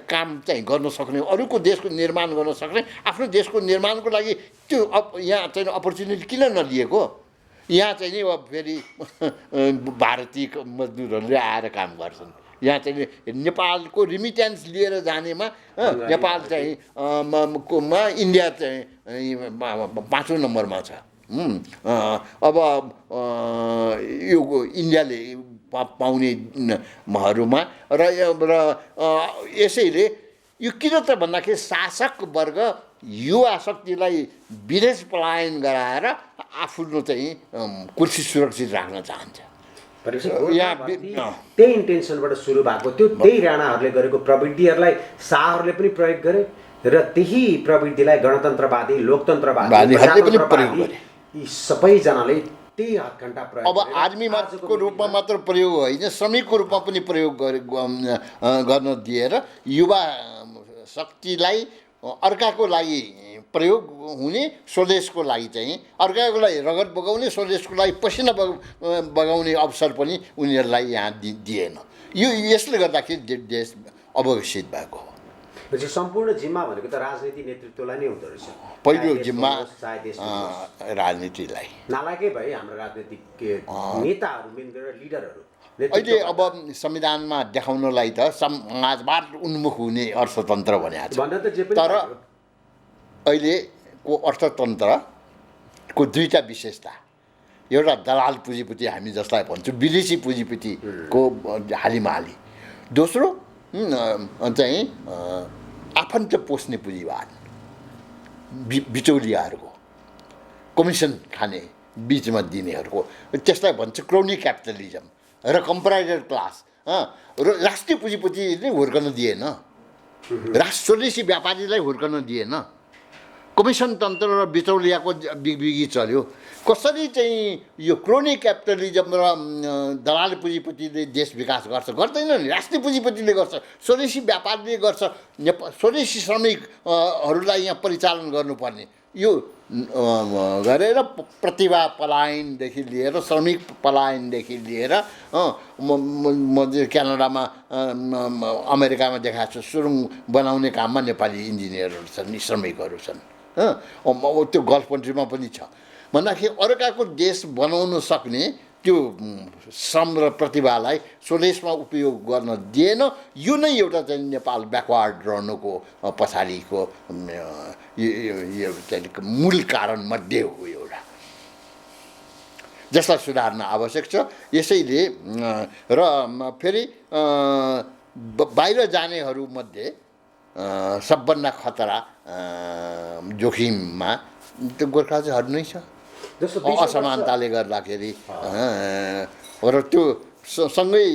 काम चाहिँ गर्न सक्ने अरूको देशको निर्माण गर्न सक्ने आफ्नो देशको निर्माणको लागि त्यो यहाँ चाहिँ अपर्च्युनिटी किन नलिएको यहाँ चाहिँ नि अब फेरि भारतीय मजदुरहरूले आएर काम गर्छन् यहाँ चाहिँ नेपालको रिमिट्यान्स लिएर जानेमा नेपाल चाहिँ इन्डिया चाहिँ 5औं नम्बरमा छ अब यो इन्डियाले पाउनेहरूमा र यसैले यो किन त भन्दाखेरि शासक वर्ग युवा शक्तिलाई विदेश पलायन गराएर आफ्नो चाहिँ कुर्सी सुरक्षित राख्न चाहन्छ त्यही इन्टेन्सनबाट सुरु भएको त्यो त्यही राणाहरूले गरेको प्रवृत्तिहरूलाई शाहहरूले पनि प्रयोग गरे र त्यही प्रवृत्तिलाई गणतन्त्रवादी लोकतन्त्रवादी पनि प्रयोग गरे यी सबैजनाले त्यही हत्कण्डा प्रयोग अब आर्मीको रूपमा मात्र प्रयोग होइन श्रमिकको रूपमा पनि प्रयोग गर्न दिएर युवा शक्तिलाई अर्काको लागि प्रयोग हुने स्वदेशको लागि चाहिँ अर्काको लागि रगत बगाउने स्वदेशको लागि पसिना बगाउने अवसर पनि उनीहरूलाई यहाँ दिएन यो यसले गर्दाखेरि देश अवगत भएको हो सम्पूर्ण जिम्मा भनेको त राजनीति नेतृत्वलाई नै हुँदो रहेछ पहिलो जिम्मा राजनीतिलाई नालायकै भए हाम्रो राजनीतिक नेताहरू मेन गरेर लिडरहरू अहिले अब संविधानमा देखाउनलाई त समाजवाद उन्मुख हुने अर्थतन्त्र भनेको छ तर अहिलेको अर्थतन्त्रको दुईटा विशेषता एउटा दलाल पुँजीपति हामी जसलाई भन्छौँ विदेशी पुँजीपतिको हालीमाली दोस्रो चाहिँ आफन्त पोस्ने पुँजीवाद बिचौलियाहरूको कमिसन खाने बिचमा दिनेहरूको त्यसलाई भन्छ क्रोनी क्यापिटलिजम र कम्पराइजर क्लास र राष्ट्रिय पुँजीपतिले हुर्कन दिएन स्वदेशी व्यापारीलाई हुर्कन दिएन कमिसन तन्त्र र बिचौलियाको बिगबिगी चल्यो कसरी चाहिँ यो क्रोनी क्यापिटलिजम र दलाल पुँजीपतिले देश विकास गर्छ गर्दैन नि राष्ट्रिय पुँजीपतिले गर्छ स्वदेशी व्यापारीले गर्छ स्वदेशी श्रमिकहरूलाई यहाँ परिचालन गर्नुपर्ने यो गरेर प्रतिभा पलायनदेखि लिएर श्रमिक पलायनदेखि लिएर म क्यानाडामा अमेरिकामा देखाएको छु सुरुङ बनाउने काममा नेपाली इन्जिनियरहरू छन् श्रमिकहरू छन् त्यो गल्फ कन्ट्रीमा पनि छ भन्दाखेरि अर्काको देश बनाउन सक्ने त्यो श्रम र प्रतिभालाई स्वदेशमा उपयोग गर्न दिएन यो नै एउटा चाहिँ नेपाल ब्याकवार्ड रहनुको पछाडिको मूल कारण मध्ये हो एउटा जसलाई सुधार्न आवश्यक छ यसैले र फेरि बाहिर जानेहरूमध्ये सबभन्दा खतरा जोखिममा त्यो गोर्खा चाहिँ हट्नै छ असमानताले गर्दाखेरि र त्यो सँगै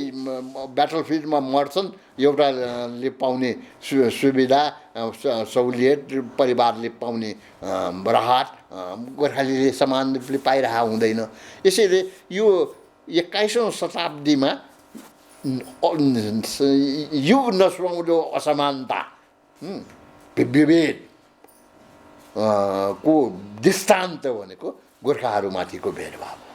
ब्याटलफिल्डमा मर्छन् एउटाले पाउने सुविधा सहुलियत परिवारले पाउने राहत गोर्खालीले समान रूपले पाइरहेको हुँदैन यसैले यो 21औं शताब्दीमा युग नसुहाउँदो असमानता विभेद को दृष्टान्त भनेको गोर्खाहरूमाथिको भेदभाव हो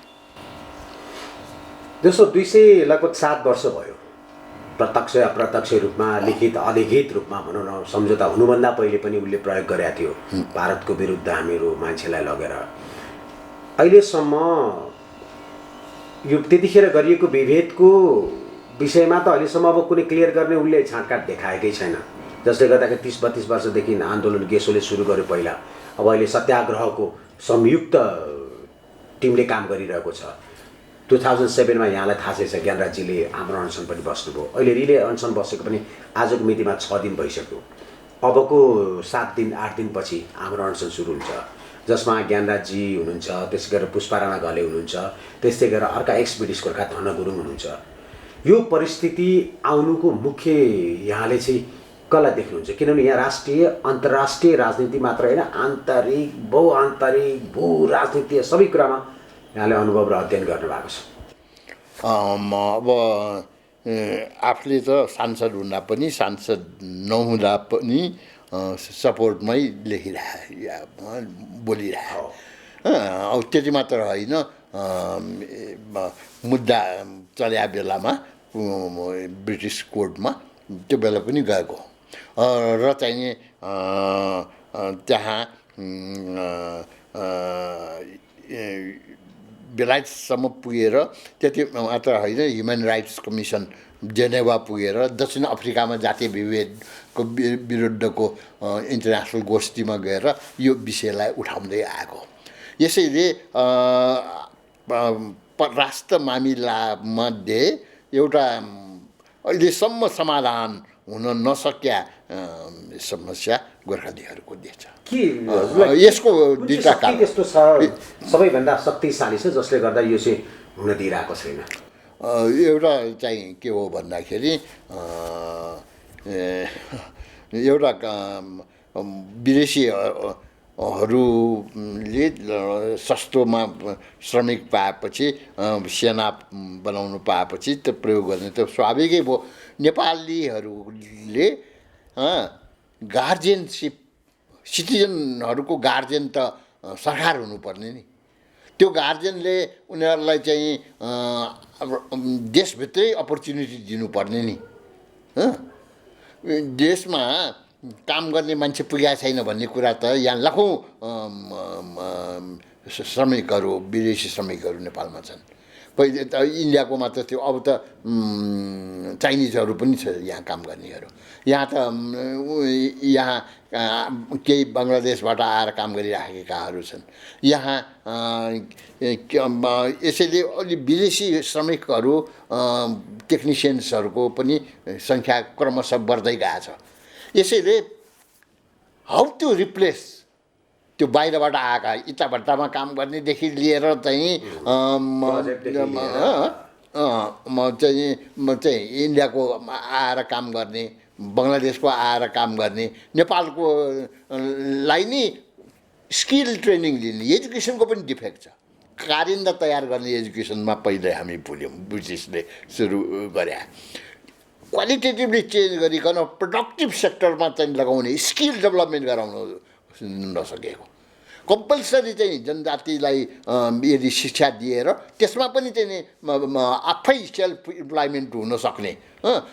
जस्तो 200 लगभग 7 वर्ष भयो प्रत्यक्ष अप्रत्यक्ष रूपमा लिखित अलिखित रूपमा भनौँ न सम्झौता हुनुभन्दा पहिले पनि उनले प्रयोग गरेका थियो भारतको विरुद्ध हामीहरू मान्छेलाई लगेर अहिलेसम्म यो त्यतिखेर गरिएको विभेदको विषयमा त अहिलेसम्म अब कुनै क्लियर गर्ने उसले छाँटकाट देखाएकै छैन, जसले गर्दाखेरि 30-32 वर्षदेखि आन्दोलन गेसोले सुरु गर्यो पहिला, अब अहिले सत्याग्रहको संयुक्त टिमले काम गरिरहेको छ। 2007मा यहाँलाई थाहा छ ज्ञानराजजीले हाम्रो अनसन पनि बस्नुभयो, अहिले रिले अनसन बसेको पनि आजको मितिमा 6 दिन भइसक्यो। अबको 7 दिन 8 दिनपछि हाम्रो अनसन सुरु हुन्छ, जसमा ज्ञानराजजी हुनुहुन्छ, त्यसै गरेर पुष्पा राणा घले हुनुहुन्छ, त्यस्तै गरेर अर्का एक्स ब्रिटिस गोर्खा धन गुरुङ हुनुहुन्छ। यो परिस्थिति आउनुको मुख्य यहाँले चाहिँ कसलाई देख्नुहुन्छ? किनभने यहाँ राष्ट्रिय अन्तर्राष्ट्रिय राजनीति मात्र होइन, आन्तरिक बहुआन्तरिक भू राजनीति सबै कुरामा यहाँले अनुभव र अध्ययन गर्नुभएको छ। अब आफूले त सांसद हुँदा पनि सांसद नहुँदा पनि सपोर्टमै बोलिरहे। अब त्यति मात्र होइन, मुद्दा चल्या बेलामा ब्रिटिस कोर्टमा त्यो बेला पनि गएको र चाहिँ त्यहाँ बेलायतसम्म पुगेर त्यति मात्र होइन, ह्युमन राइट्स कमिसन जेनेभा पुगेर दक्षिण अफ्रिकामा जातीय विभेदको विरुद्धको इन्टरनेसनल गोष्ठीमा गएर यो विषयलाई उठाउँदै आएको। यसैले राष्ट्र मामिलामध्ये एउटा अहिलेसम्म समाधान हुन नसक्या समस्या गोर्खालीहरूको देख्छ। यसको दुईटा कारण त्यस्तो छ, सबैभन्दा शक्तिशाली छ जसले गर्दा यो चाहिँ हुन दिइरहेको छैन। एउटा चाहिँ के हो भन्दाखेरि एउटा विदेशीहरूले सस्तोमा श्रमिक पाएपछि, सेना बनाउनु पाएपछि त्यो प्रयोग गर्ने त स्वाभाविकै भयो। नेपालीहरूले गार्जियनसिप, सिटिजनहरूको गार्जियन त सरकार हुनुपर्ने नि। त्यो गार्जियनले उनीहरूलाई चाहिँ देशभित्रै अपर्च्युनिटी दिनुपर्ने नि। देशमा काम गर्ने मान्छे पुगेको छैन भन्ने कुरा त यहाँ लाखौँ श्रमिकहरू, विदेशी श्रमिकहरू नेपालमा छन्। पहिले त इन्डियाको मात्र थियो, अब त चाइनिजहरू पनि छ यहाँ काम गर्नेहरू। यहाँ त यहाँ केही बङ्गलादेशबाट आएर काम गरिराखेकाहरू छन् यहाँ। यसैले अलि विदेशी श्रमिकहरू, टेक्निसियन्सहरूको पनि सङ्ख्या क्रमशः बढ्दै गएको छ। यसैले हाउ टु रिप्लेस त्यो बाहिरबाट आएका इटाभट्टामा काम गर्नेदेखि लिएर चाहिँ म चाहिँ इन्डियाको आएर काम गर्ने, बङ्गलादेशको आएर काम गर्ने, नेपालको लाई नि स्किल ट्रेनिङ लिने, एजुकेसनको पनि डिफेक्ट छ। कारिन्दा तयार गर्ने एजुकेसनमा पहिले हामी भुल्यौँ, ब्रिटिसले सुरु गरे। क्वालिटेटिभली चेन्ज गरिकन प्रोडक्टिभ सेक्टरमा चाहिँ लगाउने, स्किल डेभलपमेन्ट गराउनु नसकेको। कम्पलसरी चाहिँ जनजातिलाई यदि शिक्षा दिएर त्यसमा पनि चाहिँ आफै सेल्फ इम्प्लोइमेन्ट हुन सक्ने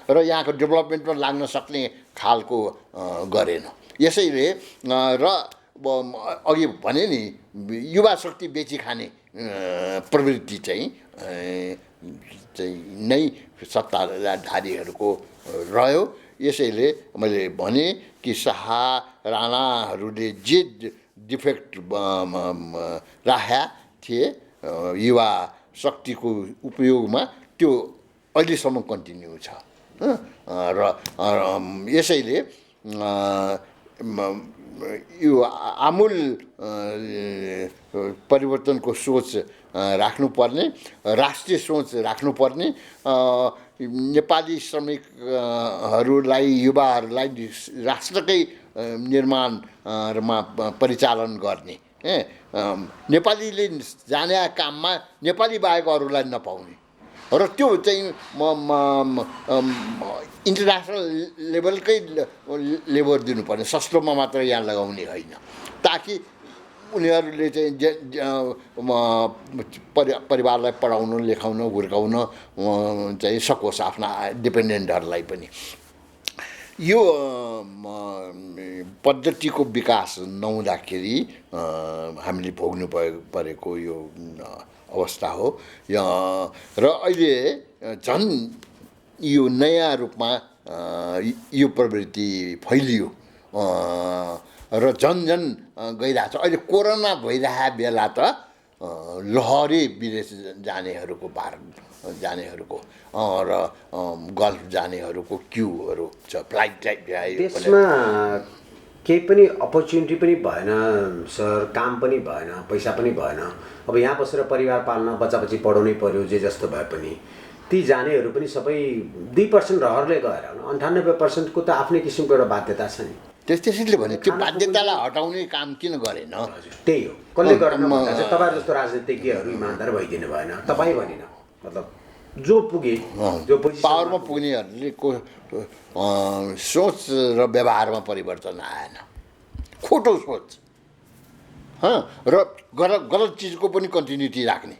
र यहाँको डेभलपमेन्टमा लाग्न सक्ने खालको गरेन। यसैले र अघि भने नि युवा शक्ति बेची खाने प्रवृत्ति चाहिँ नै सत्ताधारीहरूको रह्यो। यसैले मैले भने कि शाह राणाहरूले जे डिफेक्ट राखेका थिए युवा शक्तिको उपयोगमा, त्यो अहिलेसम्म कन्टिन्यू छ। र यसैले यो आमूल परिवर्तनको सोच राख्नुपर्ने, राष्ट्रिय सोच राख्नुपर्ने, नेपाली श्रमिकहरूलाई, युवाहरूलाई राष्ट्रकै निर्माणमा परिचालन गर्ने, नेपालीले जाने काममा नेपाली बाहेक अरूलाई नपाउने र त्यो चाहिँ इन्टरनेसनल लेभलकै लेबर दिनुपर्ने, सस्तोमा मात्र यहाँ लगाउने होइन, ताकि उनीहरूले चाहिँ परिवारलाई पढाउन, लेखाउन, हुर्काउन चाहिँ सकोस् आफ्ना डिपेन्डेन्टहरूलाई पनि। यो पद्धतिको विकास नहुँदाखेरि हामीले भोग्नु परेको यो अवस्था हो। र अहिले झन् यो नयाँ रूपमा यो प्रवृत्ति फैलियो र झन् गइरहेछ। अहिले कोरोना भइरहेको बेला त लहरै विदेश जानेहरूको भारत जानेहरूको र गल्फ जानेहरूको क्युहरू छ, फ्लाइट त्यसमा केही पनि अपर्च्युनिटी पनि भएन सर, काम पनि भएन, पैसा पनि भएन। अब यहाँ बसेर परिवार पाल्न, बच्चाबच्ची पढाउनै पर्यो, जे जस्तो भए पनि ती जानेहरू पनि सबै 2% रहरले गएर 98% को त आफ्नै किसिमको एउटा बाध्यता छ नि। त्यसैले भने त्यो बाध्यतालाई हटाउने काम किन गरेन? त्यही हो, कसले गर्न भन्दा चाहिँ तपाईहरु जस्तो राजनीतिज्ञहरू इमानदार भइदिनु भएन। तपाईँ भनिन, मतलब जो पुगे, जो पावरमा पुग्नेहरूले को सोच र व्यवहारमा परिवर्तन आएन, खोटो सोच र गलत चिजको पनि कन्टिन्युटी राख्ने,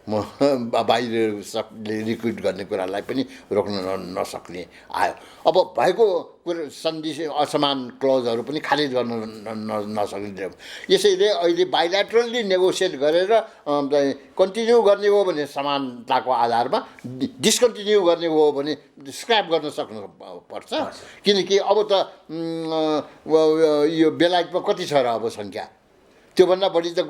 म बाहिर सबले रिक्रुट गर्ने कुरालाई पनि रोक्न नसक्ने आयो। अब भएको कुरा सन्धि असमान क्लजहरू पनि खारेज गर्न नसक्ने। यसैले अहिले बाइल्याटरली नेगोसिएट गरेर कन्टिन्यू गर्ने हो भने समानताको आधारमा, डिस्कन्टिन्यू गर्ने हो भने स्क्रैप गर्न सक्नु पर्छ। किनकि अब त यो बेलायतमा कति छ र अब सङ्ख्या? त्योभन्दा बढी त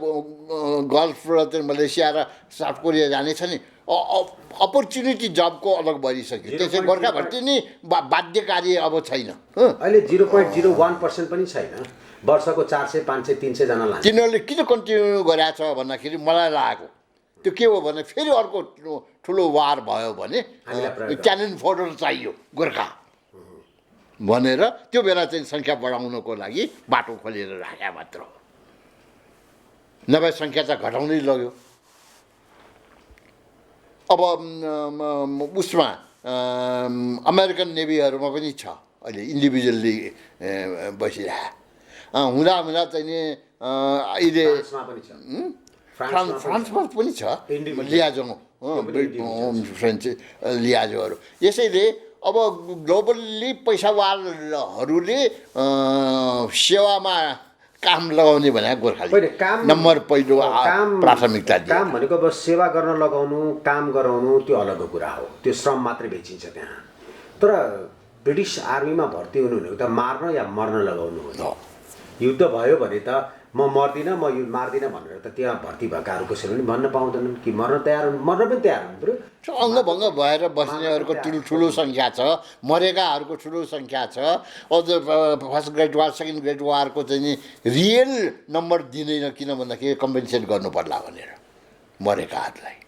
गल्फ र मलेसिया र साउथ कोरिया जाने छ नि। अपर्च्युनिटी जबको अलग भइसक्यो। त्यसै गोर्खा भर्ती नि बाध्यकारी अब छैन। अहिले 0.01% पनि छैन। वर्षको 400, 500, 300 जना लाग्छ। तिनीहरूले किन कन्टिन्यू गरेछ भन्दाखेरि मलाई लागेको त्यो के हो भने फेरि अर्को ठुलो वार भयो भने क्यानन फोडर चाहियो गोर्खा भनेर त्यो बेला चाहिँ सङ्ख्या बढाउनको लागि बाटो खोलेर राख्या मात्र हो। नभए सङ्ख्या त घटाउँदै लग्यो। अब उसमा अमेरिकन नेभीहरूमा पनि छ अहिले इन्डिभिजुअल्ली बसिरहे। हुँदा चाहिँ नि अहिले फ्रान्समा पनि छ लियाजो, फ्रेन्च लियाजोहरू। यसैले अब ग्लोबल्ली पैसावालहरूले सेवामा काम लगाउने भने गोर्खाली नम्बर पहिलो प्राथमिकता दियो। काम भनेको अब सेवा गर्न लगाउनु, काम गराउनु त्यो अलगको कुरा हो, त्यो श्रम मात्रै बेचिन्छ त्यहाँ। तर ब्रिटिस आर्मीमा भर्ती हुनु भनेको त मार्न या मर्न लगाउनु हो। युद्ध भयो भने त म मर्दिनँ, म यो मार्दिनँ भनेर त त्यहाँ भर्ती भएकाहरू कसैले पनि भन्न पाउँदैनन् कि मर्न तयार हुनु, मर्न पनि तयार हुनु पऱ्यो। अङ्गभङ्ग भएर बस्नेहरूको ठुलो सङ्ख्या छ, मरेकाहरूको ठुलो सङ्ख्या छ। अझ फर्स्ट ग्रेड वार, सेकेन्ड ग्रेड वारको चाहिँ नि रियल नम्बर दिँदैन, किन भन्दाखेरि कम्पेन्सेट गर्नु पर्ला भनेर मरेकाहरूलाई।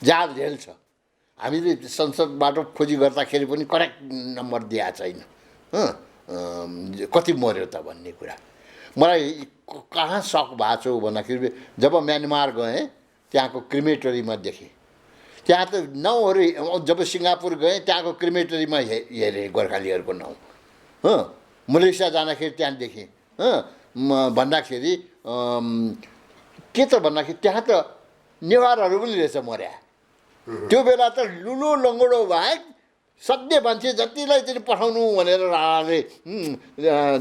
जहाँ रेल छ, हामीले संसदबाट खोजी गर्दाखेरि पनि करेक्ट नम्बर दिएको छैन कति मर्यो त भन्ने कुरा। मलाई कहाँ सक भएको छु भन्दाखेरि जब म्यानमार गएँ त्यहाँको क्रिमेटरीमा देखेँ। त्यहाँ त नाउँहरू, जब सिङ्गापुर गएँ त्यहाँको क्रिमेटरीमा हेरेँ गोर्खालीहरूको नाउँ। मलेसिया जाँदाखेरि त्यहाँ देखेँ। भन्दाखेरि के त भन्दाखेरि त्यहाँ त नेवारहरू पनि रहेछ मर्या। त्यो बेला त लुलो लङ्गडो बाहेक सधैँ मान्छे जतिलाई चाहिँ पठाउनु भनेर राणाले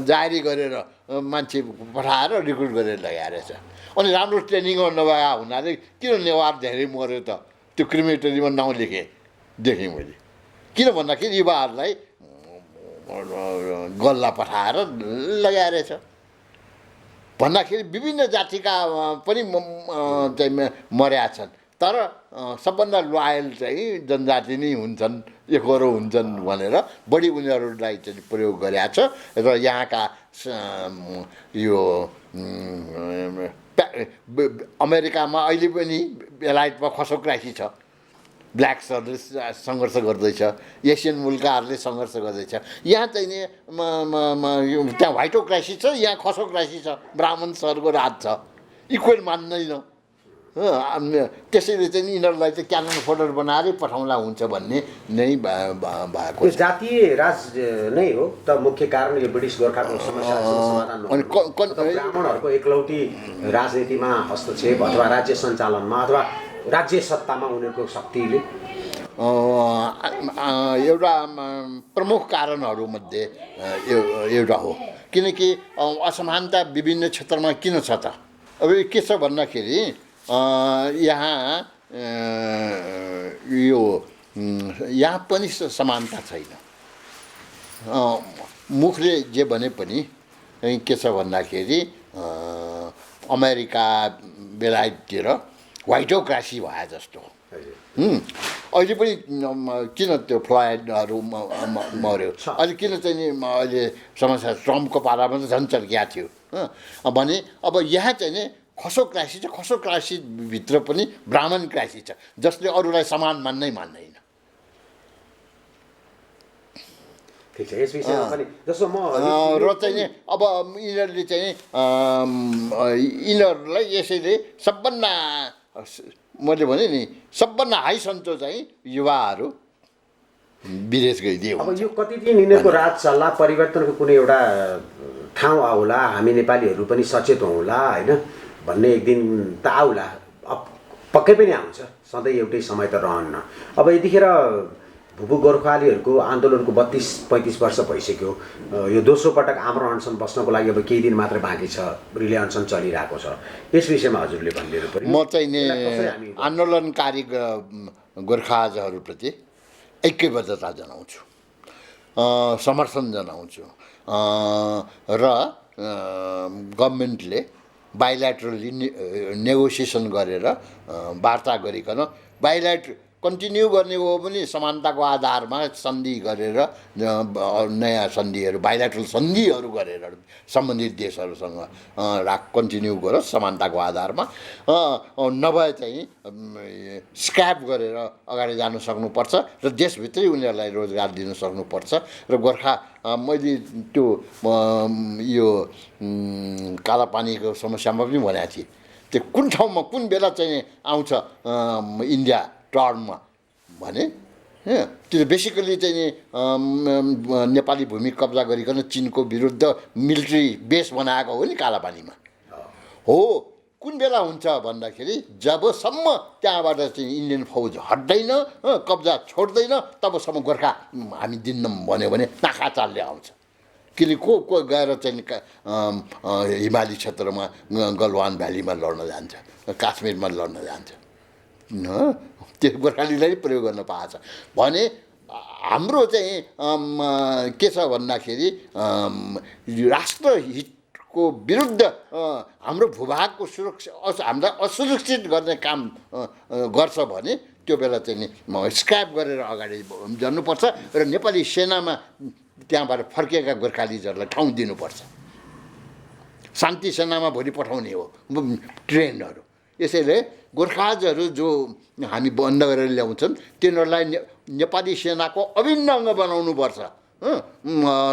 जारी गरेर मान्छे पठाएर रिक्रुट गरेर लगाएर रहेछ। अनि राम्रो ट्रेनिङ नभए हुनाले किन नेवार धेरै मऱ्यो त? त्यो क्रिमेटरीमा नाउँ देखेँ मैले। किन भन्दाखेरि युवाहरूलाई गल्ला पठाएर लगाएर रहेछ भन्दाखेरि विभिन्न जातिका पनि चाहिँ मर्या छन्। तर सबभन्दा लोयल चाहिँ जनजाति नै हुन्छन्, एकरो हुन्छन् भनेर बढी उनीहरूलाई चाहिँ प्रयोग गरेको छ। र यहाँका यो अमेरिकामा अहिले पनि बेलायतमा खसो क्राइसिस छ, ब्ल्याक्सहरूले सङ्घर्ष गर्दैछ, एसियन मुल्कहरूले सङ्घर्ष गर्दैछ। यहाँ चाहिँ नि त्यहाँ व्हाइटो क्राइसिस छ, यहाँ खसो क्राइसिस छ, ब्राह्मण सरको राज छ, इक्वेल मान्दैन। त्यसैले चाहिँ यिनीहरूलाई चाहिँ क्यानन फोल्डर बनाएरै पठाउँला हुन्छ भन्ने नै भएको छ। जातीय राज नै हो त मुख्य कारण यो ब्रिटिस गोर्खाको समस्यासँग समाधान अनि ब्राह्मणहरूको एकलौटी राजनीतिमा हस्तक्षेप अथवा राज्य सञ्चालनमा अथवा राज्य सत्तामा उनीहरूको शक्तिले एउटा प्रमुख कारणहरूमध्ये एउटा हो। किनकि असमानता विभिन्न क्षेत्रमा किन छ त? अब के छ भन्दाखेरि यहाँ यो यहाँ पनि समानता छैन। मुखले जे भने पनि के छ भन्दाखेरि अमेरिका बेलायततिर व्हाइटोक्रासी भए जस्तो। अहिले पनि किन त्यो फ्लोइडहरू मऱ्यो, अहिले किन चाहिँ नि अहिले समस्या ट्रम्पको पालामा त झन् चर्किया थियो भने अब यहाँ चाहिँ नि खसोक्रासी छ। खसोक्रासीभित्र पनि ब्राह्मण क्रासी छ, जसले अरूलाई समान मान्नै मान्दैन। ठिक छ, यस विषयमा पनि जस्तो म र चाहिँ नि अब यिनीहरूले चाहिँ यिनीहरूलाई यसैले सबभन्दा मैले भने नि सबभन्दा हाई सन्चो चाहिँ युवाहरू विदेश गइदिए। अब यो कति दिन यिनीहरूको राज चल्ला, परिवर्तनको कुनै एउटा ठाउँ आउला, हामी नेपालीहरू पनि सचेत हौँला होइन भन्ने एक दिन त आउला, पक्कै पनि आउँछ, सधैँ एउटै समय त रहन्न। अब यतिखेर भुपु गोर्खालीहरूको आन्दोलनको 32-35 वर्ष भइसक्यो। यो दोस्रो पटक आमरण अनसन बस्नको लागि अब केही दिन मात्र बाँकी छ, रिले अनसन चलिरहेको छ। यस विषयमा हजुरले भनिदिनु पर्यो। म चाहिँ नि आन्दोलनकारी गोर्खाजहरूप्रति ऐक्यबद्धता जनाउँछु, समर्थन जनाउँछु र गभर्मेन्टले बाइल्याटरली नेगोसिएसन गरेर वार्ता गरिकन कन्टिन्यू गर्ने हो भने समानताको आधारमा सन्धि गरेर नयाँ सन्धिहरू बाइल्याटरल सन्धिहरू गरेर सम्बन्धित देशहरूसँग कन्टिन्यू गरोस् समानताको आधारमा, नभए चाहिँ स्क्याप गरेर अगाडि जानु सक्नुपर्छ र देशभित्रै उनीहरूलाई रोजगार दिन सक्नुपर्छ। र गोर्खा मैले त्यो यो कालापानीको समस्यामा पनि भनेको थिएँ, त्यो कुन ठाउँमा कुन बेला चाहिँ आउँछ इन्डिया टर्ममा भने त्यो बेसिकली चाहिँ नेपाली भूमि कब्जा गरिकन चिनको विरुद्ध मिलिट्री बेस बनाएको हो नि कालापानीमा हो। कुन बेला हुन्छ भन्दाखेरि जबसम्म त्यहाँबाट चाहिँ इन्डियन फौज हट्दैन, कब्जा छोड्दैन, तबसम्म गोर्खा हामी दिन्नौँ भन्यो भने नाखा चालले आउँछ। किन को गएर चाहिँ हिमाली क्षेत्रमा गलवान भ्यालीमा लड्न जान्छ, काश्मीरमा लड्न जान्छ, त्यो गोर्खालीलाई प्रयोग गर्न पाएको छ भने हाम्रो चाहिँ के छ भन्दाखेरि राष्ट्रहितको विरुद्ध हाम्रो भूभागको सुरक्षा हामीलाई असुरक्षित गर्ने काम गर्छ भने त्यो बेला चाहिँ नि स्क्याप गरेर अगाडि जानुपर्छ र नेपाली सेनामा त्यहाँबाट फर्केका गोर्खालीजहरूलाई ठाउँ दिनुपर्छ। शान्ति सेनामा भोलि पठाउने हो ट्रेनहरू। यसैले गोर्खाजहरू जो हामी बन्द गरेर ल्याउँछन् तिनीहरूलाई नेपाली सेनाको अभिन्न अङ्ग बनाउनुपर्छ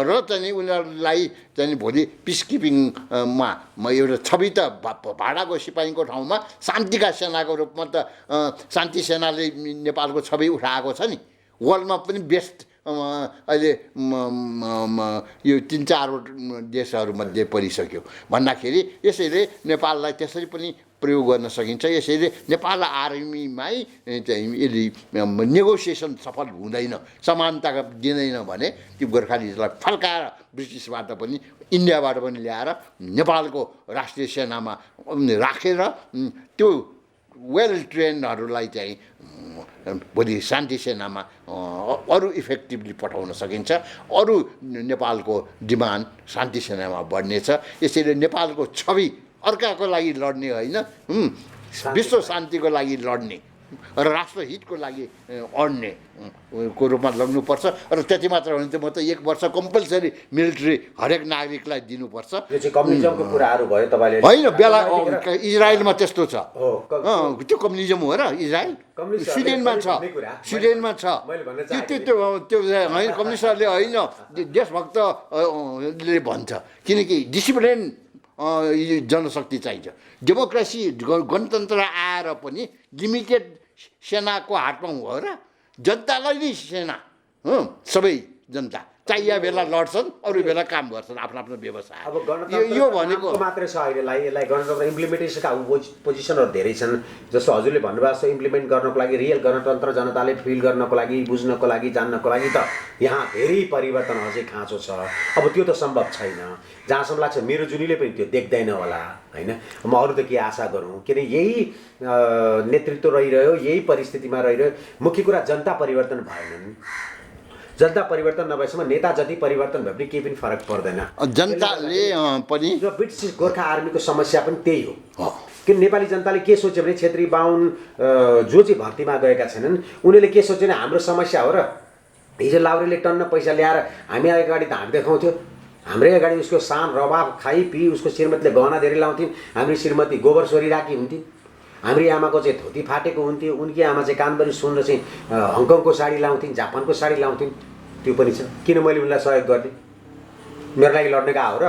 र चाहिँ उनीहरूलाई चाहिँ भोलि पिस किपिङमा एउटा छवि त भाडाको सिपाहीको ठाउँमा शान्तिका सेनाको रूपमा त शान्ति सेनाले नेपालको छवि उठाएको छ नि। वर्ल्डमा पनि बेस्ट अहिले यो 3-4 देशहरूमध्ये परिसक्यो भन्दाखेरि यसैले नेपाललाई त्यसरी पनि प्रयोग गर्न सकिन्छ। यसैले नेपाल आर्मीमै चाहिँ यदि नेगोसिएसन सफल हुँदैन, समानता दिँदैन भने त्यो गोर्खालीलाई फर्काएर ब्रिटिसबाट पनि इन्डियाबाट पनि ल्याएर नेपालको राष्ट्रिय सेनामा राखेर त्यो वेल ट्रेन्डहरूलाई चाहिँ भोलि शान्ति सेनामा अरू इफेक्टिभली पठाउन सकिन्छ। अरू नेपालको डिमान्ड शान्ति सेनामा बढ्नेछ। यसैले नेपालको छवि अर्काको लागि लड्ने होइन, विश्व शान्तिको लागि लड्ने र राष्ट्रहितको लागि अड्ने को रूपमा लड्नुपर्छ। र त्यति मात्र हो भने त म त 1 वर्ष कम्पलसरी मिलिट्री हरेक नागरिकलाई दिनुपर्छ। यो चाहिँ कम्युनिजमको कुराहरू भयो तपाईले होइन। बेला इजरायलमा त्यस्तो छ, त्यो कम्युनिजम हो र इजरायल स्विडेनमा छ, स्विडेनमा छ त्यो होइन कम्युनिस्टहरूले होइन, देशभक्तले भन्छ किनकि डिसिप्लिन जनशक्ति चाहिन्छ। डेमोक्रेसी गणतन्त्र आएर पनि लिमिटेड सेनाको हातमा हो र जनतालाई नै सेना, सबै जनता चाहिए बेला लड्छन्, अरू बेला काम गर्छन् आफ्नो आफ्नो व्यवसाय। अब यो भनेको मात्रै छ अहिलेलाई, यसलाई गणतन्त्र इम्प्लिमेन्टेसनका पोजिसनहरू धेरै छन्। जस्तो हजुरले भन्नुभएको छ, इम्प्लिमेन्ट गर्नको लागि, रियल गणतन्त्र जनताले फिल गर्नको लागि, बुझ्नको लागि, जान्नको लागि त यहाँ धेरै परिवर्तन अझै खाँचो छ। अब त्यो त सम्भव छैन। जहाँसम्म लाग्छ मेरो जुनीले पनि त्यो देख्दैन होला, होइन? म अरू त के आशा गरौँ? किन यही नेतृत्व रहिरह्यो, यही परिस्थितिमा रहिरह्यो। मुख्य कुरा जनता परिवर्तन भएनन्। जनता परिवर्तन नभएसम्म नेता जति परिवर्तन भए पनि केही पनि फरक पर्दैन। जनताले पनि र ब्रिटिस गोर्खा आर्मीको समस्या पनि त्यही हो। किन नेपाली जनताले के सोच्यो भने छेत्री बाहुन जो चाहिँ भर्तीमा गएका छैनन् उनीहरूले के सोच्यो भने हाम्रो समस्या हो र हिजो लाउरेले टन्न पैसा ल्याएर हामी अगाडि धाम देखाउँथ्यो, हाम्रै अगाडि उसको सान रबाब खाइ पिई उसको श्रीमतीले गहना धेरै लाउँथिन्, हाम्रो श्रीमती गोबर सोरिराखी हुन्थिन्, हाम्री आमाको चाहिँ धोती फाटेको हुन्थ्यो, उनकी आमा चाहिँ कानभरि सुन र चाहिँ हङकङको साडी लाउँथिन्, जापानको साडी लाउँथिन्। त्यो पनि छ। किन मैले उनलाई सहयोग गर्ने? मेरो लागि लड्न गएको हो र?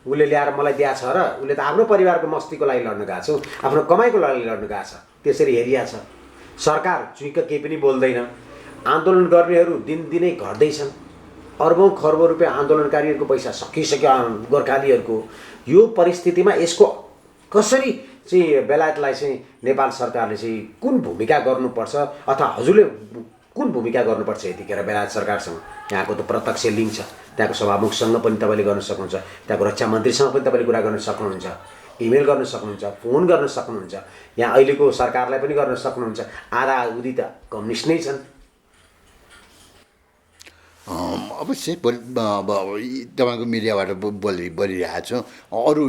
उसले ल्याएर मलाई दिएको छ र? उसले त आफ्नो परिवारको मस्तीको लागि लड्न गएको छ, आफ्नो कमाइको लागि लड्न गएको छ। त्यसरी हेरिया छ। सरकार चुइक्क केही पनि बोल्दैन। आन्दोलन गर्नेहरू दिनदिनै घट्दैछन्। अर्बौं खर्बौं रुपियाँ आन्दोलनकारीहरूको पैसा सकिसक्यो गोर्खालीहरूको। यो परिस्थितिमा यसको कसरी चाहिँ बेलायतलाई चाहिँ नेपाल सरकारले चाहिँ कुन भूमिका गर्नुपर्छ अथवा हजुरले कुन भूमिका गर्नुपर्छ यतिखेर बेलायत सरकारसँग? यहाँको त प्रत्यक्ष लिङ्क छ। त्यहाँको सभामुखसँग पनि तपाईँले गर्न सक्नुहुन्छ, त्यहाँको रक्षा मन्त्रीसँग पनि तपाईँले कुरा गर्न सक्नुहुन्छ, इमेल गर्न सक्नुहुन्छ, फोन गर्न सक्नुहुन्छ, यहाँ अहिलेको सरकारलाई पनि गर्न सक्नुहुन्छ। आधा उदी त कम्युनिस्ट नै छन्। अवश्य अब तपाईँको मिडियाबाट बोलिरहेको छु। अरू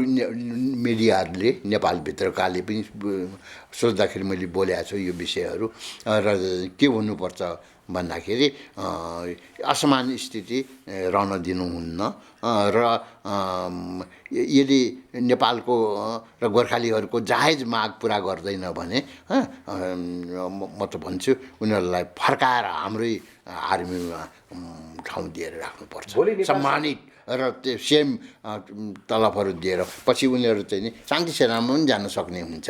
मिडियाहरूले नेपालभित्रकाले पनि सोच्दाखेरि मैले बोलेको छु यो विषयहरू। र के हुनुपर्छ भन्दाखेरि असमान स्थिति रहन दिनुहुन्न र यदि नेपालको र गोर्खालीहरूको जायज माग पुरा गर्दैन भने म त भन्छु उनीहरूलाई फर्काएर हाम्रै आर्मीमा ठाउँ दिएर राख्नुपर्छ, सम्मानित र त्यो सेम तलबहरू दिएर पछि उनीहरू चाहिँ नि शान्ति सेनामा पनि जान सक्ने हुन्छ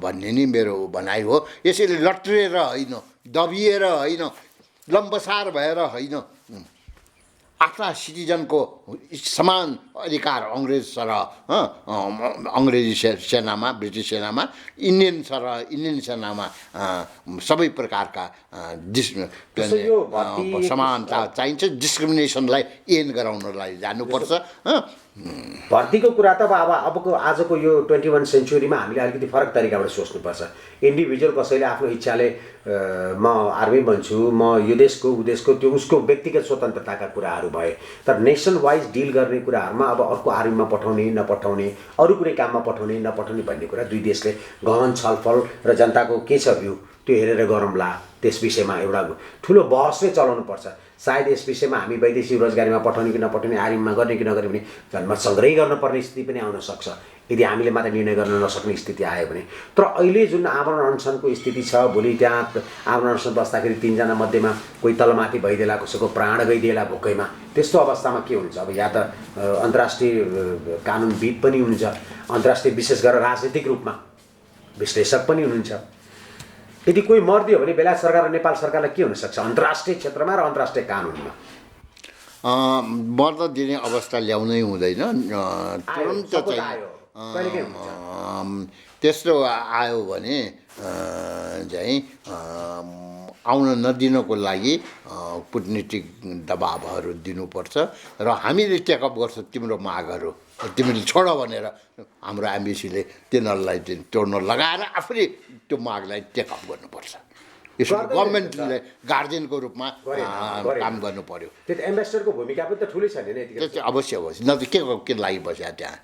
भन्ने नि मेरो भनाइ हो। यसरी लट्रिएर होइन, दबिएर होइन, लम्बसार भएर होइन, आफ्ना सिटिजनको समान अधिकार अङ्ग्रेज सरह अङ्ग्रेजी सेनामा, ब्रिटिस सेनामा, इन्डियन सेनामा सबै प्रकारका समानता चाहिन्छ। डिस्क्रिमिनेसनलाई एन्ड गराउनलाई जानुपर्छ। भर्तीको कुरा त अबको आजको यो 21 सेन्चुरीमा हामीले अलिकति फरक तरिकाबाट सोच्नुपर्छ। इन्डिभिजुअल कसैले आफ्नो इच्छाले म आर्मी बन्छु, म यो देशको उदेशको त्यो उसको व्यक्तिगत स्वतन्त्रताका कुराहरू भए, तर नेसन वाइज डिल गर्ने कुराहरूमा अब अर्को आर्मीमा पठाउने नपठाउने, अरू कुनै काममा पठाउने नपठाउने भन्ने कुरा दुई देशले गहन छलफल र जनताको के छ भ्यू त्यो हेरेर गरौँला। त्यस विषयमा एउटा ठुलो बहस नै चलाउनुपर्छ। सायद यस विषयमा हामी वैदेशिक रोजगारीमा पठाउने कि नपठाउने, आर्मीमा गर्ने कि नगर्ने भने जनमत सङ्ग्रह गर्नुपर्ने स्थिति पनि आउन सक्छ यदि हामीले मात्र निर्णय गर्न नसक्ने स्थिति आयो भने। तर अहिले जुन आमरण अनसनको स्थिति छ, भोलि त्यहाँ आमरण अनसन बस्दाखेरि 3 जना मध्येमा कोही तलमाथि भइदिएला, कसैको प्राण गइदिएला भोकैमा, त्यस्तो अवस्थामा के हुन्छ? अब या त अन्तर्राष्ट्रिय कानुनविद पनि हुनुहुन्छ, अन्तर्राष्ट्रिय विशेष गरेर राजनीतिक रूपमा विश्लेषक पनि हुनुहुन्छ। यदि कोही मर्दियो भने बेला सरकार र नेपाल सरकारलाई के हुनसक्छ अन्तर्राष्ट्रिय क्षेत्रमा र अन्तर्राष्ट्रिय कानुनमा? मर्द दिने अवस्था ल्याउनै हुँदैन। तुरन्त त्यस्तो आयो भने चाहिँ आउन नदिनको लागि कूटनीतिक दबाबहरू दिनुपर्छ र हामीले टेकअप गर्छौँ तिम्रो मागहरू, तिमीले छोड भनेर हाम्रो एम्बेसीले तिनीहरूलाई तोड्न लगाएर आफूले त्यो मागलाई टेकअप गर्नुपर्छ। यसो गभर्मेन्टले गार्जियनको रूपमा काम गर्नु पर्यो। त्यो एम्बेसडरको भूमिका पनि त ठुलै छ नि यतिखेर। अवश्य अवश्य, न त के लागि बस्या त्यहाँ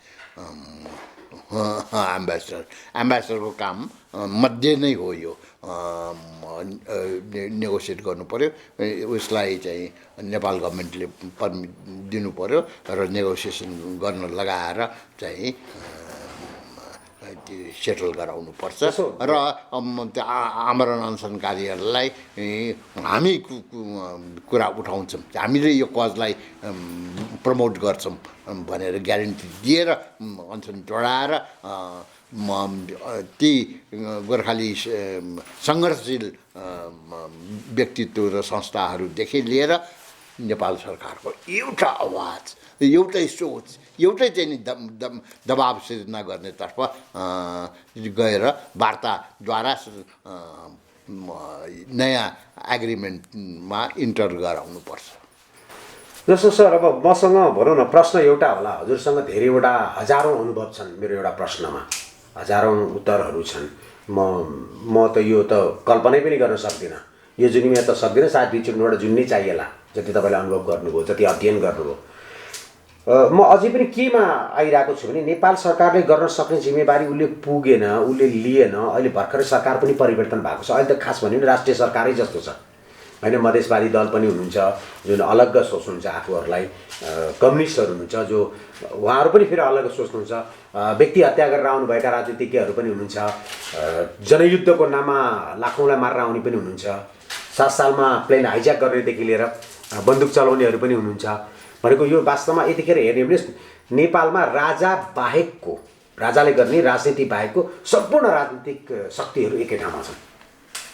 एम्बेसडरको काम मध्ये नै हो यो। नेगोसिएट गर्नु पर्यो, उसलाई चाहिँ नेपाल गभर्मेन्टले पर्मिट दिनु पर्यो र नेगोसिएसन गर्न लगाएर चाहिँ सेटल गराउनु पर्छ। र आमरण अनसनकारीहरूलाई हामी कुरा उठाउँछौँ, हामीले यो कजलाई प्रमोट गर्छौँ भनेर ग्यारेन्टी दिएर अनसन जोडाएर ती गोर्खाली सङ्घर्षशील व्यक्तित्व र संस्थाहरूदेखि लिएर नेपाल सरकारको एउटा आवाज, एउटै सोच, एउटै चाहिँ नि दबाब सिर्जना गर्नेतर्फ गएर वार्ताद्वारा नयाँ एग्रिमेन्टमा इन्टर गराउनुपर्छ। जस्तो सर अब मसँग भनौँ न प्रश्न एउटा होला, हजुरसँग धेरैवटा हजारौँ अनुभव छन्, मेरो एउटा प्रश्नमा हजारौँ उत्तरहरू छन्। म त यो त कल्पनै पनि गर्न सक्दिनँ, यो जुनीमा त सक्दिनँ। सायद दुईचोटिबाट जुन्नै चाहिएला, जति तपाईँले अनुभव गर्नुभयो, जति अध्ययन गर्नुभयो। म अझै पनि केमा आइरहेको छु भने नेपाल सरकारले गर्न सक्ने जिम्मेवारी उसले पुगेन, उसले लिएन। अहिले भर्खरै सरकार पनि परिवर्तन भएको छ। अहिले त खास भन्यो भने राष्ट्रिय सरकारै जस्तो छ होइन। मधेसवादी दल पनि हुनुहुन्छ जुन अलग्ग सोच्नुहुन्छ आफूहरूलाई, कम्युनिस्टहरू हुनुहुन्छ जो उहाँहरू पनि फेरि अलग्ग सोच्नुहुन्छ, व्यक्ति हत्या गरेर आउनुभएका राजनीतिज्ञहरू पनि हुनुहुन्छ, जनयुद्धको नाममा लाखौँलाई मारेर आउने पनि हुनुहुन्छ, 7 सालमा प्लेन हाइज्याक गर्नेदेखि लिएर बन्दुक चलाउनेहरू पनि हुनुहुन्छ। भनेको यो वास्तवमा यतिखेर हेर्ने भने नेपालमा राजा बाहेकको, राजाले गर्ने राजनीति बाहेकको सम्पूर्ण राजनीतिक शक्तिहरू एकै ठाउँमा छन्,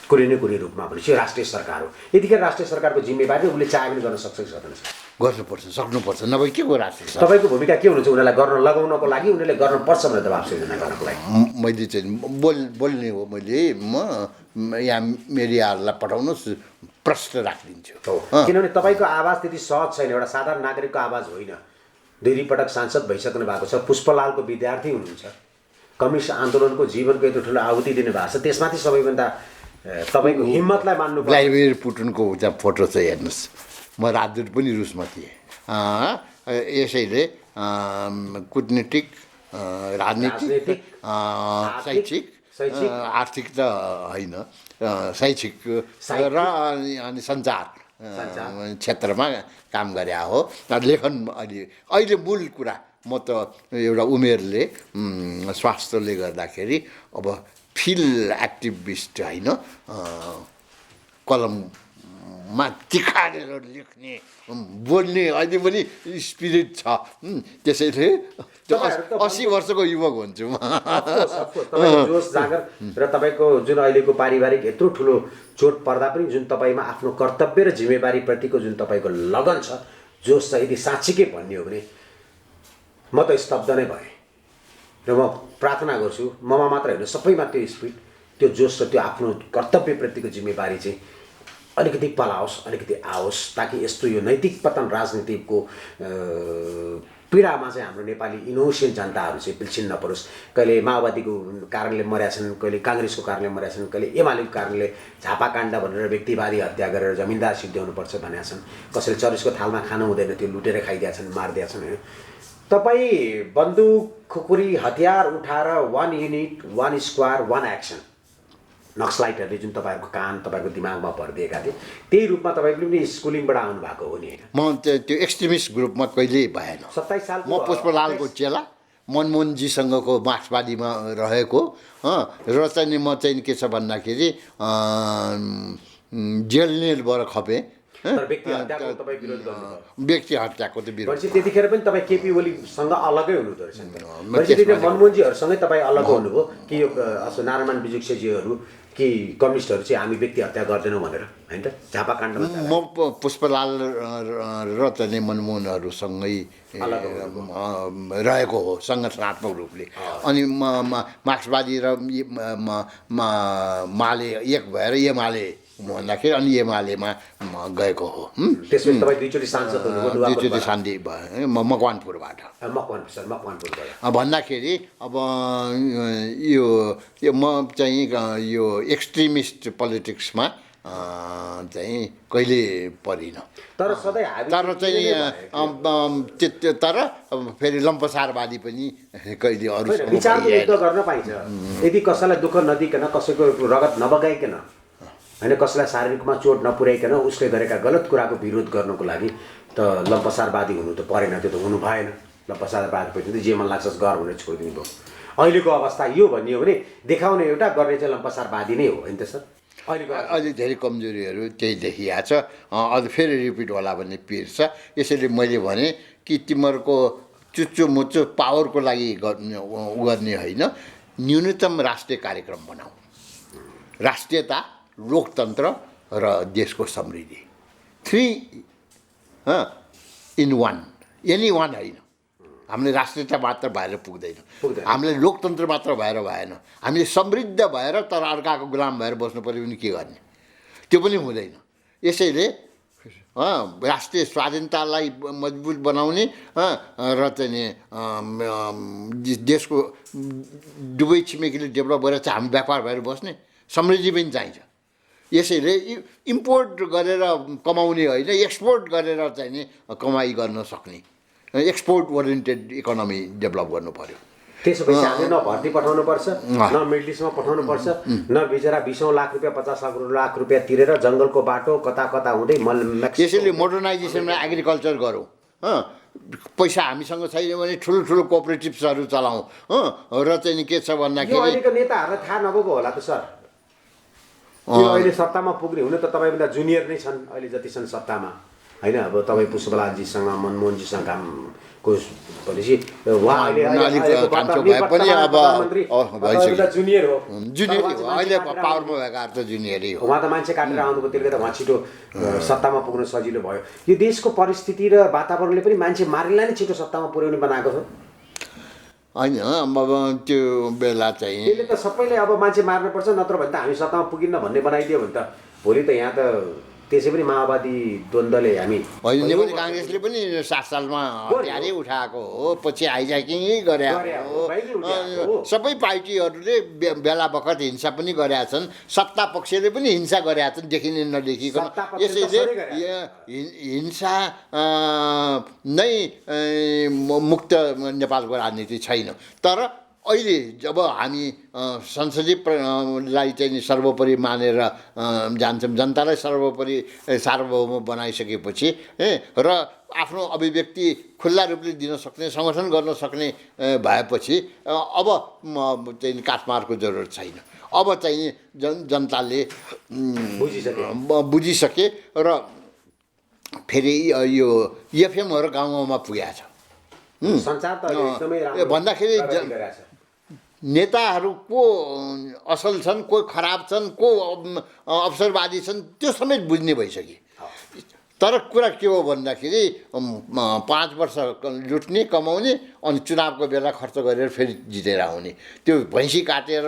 कुनै न कुनै रूपमा। भनेपछि राष्ट्रिय सरकार हो। यतिखेर राष्ट्रिय सरकारको जिम्मेवारी उसले चाहे पनि गर्न सक्छ कि सक्दैन? गर्नुपर्छ, सक्नुपर्छ, नभए के को राष्ट्रिय सरकार? तपाईँको भूमिका के हुनुहुन्छ उनीहरूलाई गर्न लगाउनको लागि, उनीहरूले गर्नुपर्छ भनेर दबाब सिर्जना गर्नको लागि? मैले चाहिँ बोल्ने हो। मैले यहाँ मिडियाहरूलाई पठाउनुहोस्, प्रश्न राखिदिन्छु। किनभने तपाईँको आवाज त्यति सहज छैन, एउटा साधारण नागरिकको आवाज होइन। 2 पटक सांसद भइसक्नु भएको छ, पुष्पलालको विद्यार्थी हुनुहुन्छ, कम्युनिस्ट आन्दोलनको जीवनको यत्रो ठुलो आहुति दिनुभएको छ। त्यसमाथि सबैभन्दा तपाईँको हिम्मतलाई मान्नु। भ्लादिमिर पुटिनको त्यहाँ फोटो चाहिँ हेर्नुहोस्, म राजदूत पनि रुसमा थिएँ। यसैले कुटनीतिक, राजनीतिक, शैक्षिक, आर्थिक त होइन, शैक्षिक र अनि सञ्चार क्षेत्रमा काम गरे हो। लेखन अहिले मूल कुरा म त एउटा उमेरले स्वास्थ्यले गर्दाखेरि अब फिल्ड एक्टिभिस्ट होइन, कलममा तिखारेर लेख्ने, बोल्ने अहिले पनि स्पिरिट छ। त्यसैले 80 वर्षको युवक हुन्छु म। तपाईँको जोस जागर र तपाईँको जुन अहिलेको पारिवारिक यत्रो ठुलो चोट पर्दा पनि जुन तपाईँमा आफ्नो कर्तव्य र जिम्मेवारी प्रतिको जुन तपाईँको लगन छ, जोस छ, यदि साँच्चीकै भन्ने हो भने म त स्तब्ध नै भएँ। र म प्रार्थना गर्छु, ममा मात्र होइन सबैमा त्यो स्पिड, त्यो जोस र त्यो आफ्नो कर्तव्यप्रतिको जिम्मेवारी चाहिँ अलिकति पलाओस्, अलिकति आओस्, ताकि यस्तो यो नैतिक पतन राजनीतिको पीडामा चाहिँ हाम्रो नेपाली इनोसेन्ट जनताहरू चाहिँ पिल्छिन नपरोस्। कहिले माओवादीको कारणले मर्या छन्, कहिले काङ्ग्रेसको कारणले मर्या छन्, कहिले एमालेको कारणले झापाकाण्ड भनेर व्यक्तिवादी हत्या गरेर जमिनदार सिद्ध्याउनुपर्छ भनेका छन्, कसैले चरिसको थालमा खानु हुँदैन त्यो लुटेर खाइदिया छन्, मारिदिया छन् होइन। तपाईँ बन्दुक, खुकुरी, हतियार उठाएर 1 युनिट, 1 स्क्वायर, 1 एक्सन, नक्सलाइटहरूले जुन तपाईँहरूको कान, तपाईँको दिमागमा भरिदिएका थिए, त्यही रूपमा तपाईँ पनि स्कुलिङबाट आउनु भएको हो नि? म त्यो एक्सट्रिमिस्ट ग्रुपमा कहिल्यै भएन। 27 साल म पुष्पलालको चेला, मनमोहनजीसँगको मार्क्सवादीमा रहेको र चाहिँ म चाहिँ के छ भन्दाखेरि जेलनेलबाट खपेँ। व्यक्ति हत्याको तपाईँ विरोध गर्नुभयो? व्यक्ति हत्याको त विरोध। त्यतिखेर पनि तपाईँ केपी ओलीसँग अलग्गै हुनुहुँदो रहेछ नि त? मनमोहनजीहरूसँगै तपाईँ अलग हुनुभयो कि यो नारायण विजुक्सेजीहरू कि कम्युनिस्टहरू चाहिँ हामी व्यक्ति हत्या गर्दैनौँ भनेर होइन त? झापाकाण्डमा म पुष्पलाल र चाहिँ मनमोहनहरूसँगै रहेको हो सङ्गठनात्मक रूपले। अनि मार्क्सवादी र माले एक भएर एमाले भन्दाखेरि अनि एमालेमा गएको हो। त्यसपछि तपाईँ 2 चोटि सांसद हुनुभयो? 2 चोटि शान्ति भयो मकवानपुरबाट। भन्दाखेरि अब यो म चाहिँ यो एक्सट्रिमिस्ट पोलिटिक्समा चाहिँ कहिले परिनँ। तर सधैँ तर फेरि लम्पसारवादी पनि कहिले अरू विचारको युद्ध गर्न पाइन्छ यदि कसैलाई दुःख नदिकन, कसैको रगत नबगाइकन होइन, कसैलाई शारीरिकमा चोट नपुर्याइकन उसले गरेका गलत कुराको विरोध गर्नको लागि त लम्पसारवादी हुनु त परेन, त्यो त हुनु भएन। लम्पसारवादी पनि जे मन लाग्छ गर भनेर छोडिदिनु भयो। अहिलेको अवस्था यो भन्ने हो भने देखाउने एउटा, गर्ने चाहिँ लम्पसारवादी नै हो होइन त सर? अहिले धेरै कमजोरीहरू त्यही देखिया छ। अझ फेरि रिपिट होला भन्ने पिर छ। यसैले मैले भने कि तिमीहरूको चुच्चो मुच्चो पावरको लागि गर्ने होइन, न्यूनतम राष्ट्रिय कार्यक्रम बनाऊ। राष्ट्रियता, लोकतन्त्र र देशको समृद्धि, 3 इन वान, एनी वान होइन। हामीले राष्ट्रियता मात्र भएर पुग्दैन, हामीले लोकतन्त्र मात्र भएर भएन, हामीले समृद्ध भएर तर अर्काको गुलाम भएर बस्नु पऱ्यो भने के गर्ने, त्यो पनि हुँदैन। यसैले राष्ट्रिय स्वाधीनतालाई मजबुत बनाउने र चाहिँ देशको दुवै छिमेकीले डेभलप गरेर चाहिँ हामी व्यापार भएर बस्ने, समृद्धि पनि चाहिन्छ। यसैले इम्पोर्ट गरेर कमाउने होइन, एक्सपोर्ट गरेर चाहिँ नि कमाइ गर्न सक्ने एक्सपोर्ट ओरिएन्टेड इकोनोमी डेभलप गर्नु पर्यो। त्यसपछि हामीले न भर्ती पठाउनुपर्छ, न मिडल इस्टमा पठाउनुपर्छ, न बिचरा 20 लाख रुपियाँ 50 लाख रुपियाँ तिरेर जङ्गलको बाटो कता कता हुँदै त्यसैले मोडर्नाइजेसनमा एग्रिकल्चर गरौँ, पैसा हामीसँग छैन भने ठुलो कोअपरेटिभ्सहरू चलाउँ र चाहिँ के छ भन्दाखेरि अहिलेको नेताहरूलाई थाहा नभएको होला त सर। अहिले सत्तामा पुग्ने हुन त तपाईँभन्दा जुनियर नै छन् अहिले जति छन् सत्तामा होइन। अब तपाईँ पुष्पलालजीसँग मनमोहनजीसँग काम को भनेपछि जुनियर हो, अहिले पावरमा भएकाहरू त जुनियरै हो। उहाँ त मान्छे काटेर आउनुभयो, त्यसले त उहाँ छिटो सत्तामा पुग्न सजिलो भयो। यो देशको परिस्थिति र वातावरणले पनि मान्छे मारिलाई नै छिटो सत्तामा पुर्याउने बनाएको छ होइन। अब त्यो बेला चाहिँ त्यसले त सबैले अब मान्छे मार्नुपर्छ नत्र भने त हामी सत्तामा पुगिन्न भन्ने बनाइदियो भने त भोलि त यहाँ त त्यसै पनि माओवादी द्वन्द्वले हामी होइन। नेपाली काङ्ग्रेसले पनि 7 सालमा हतियारै उठाएको हो, पछि हाइज्याकिङै गरे हो। सबै पार्टीहरूले बेला बखत हिंसा पनि गरेका छन्, सत्ता पक्षले पनि हिंसा गरेका छन् देखिने नदेखिकन। यसैले हिंसा नै मुक्त नेपालको राजनीति छैन। तर अहिले जब हामी संसदीयलाई चाहिँ सर्वोपरि मानेर जान्छौँ, जनतालाई सर्वोपरि सार्वभौम बनाइसकेपछि र आफ्नो अभिव्यक्ति खुल्ला रूपले दिन सक्ने, सङ्गठन गर्न सक्ने भएपछि अब चाहिँ काटमारको जरुरत छैन। अब चाहिँ जनताले बुझिसके र फेरि यो एफएमहरू गाउँ गाउँमा पुगेको छ। भन्दाखेरि नेताहरू को असल छन्, को खराब छन्, को अवसरवादी छन्, त्यो समेत बुझ्ने भइसके। तर कुरा के हो भन्दाखेरि 5 वर्ष लुट्ने कमाउने अनि चुनावको बेला खर्च गरेर फेरि जितेर आउने, त्यो भैँसी काटेर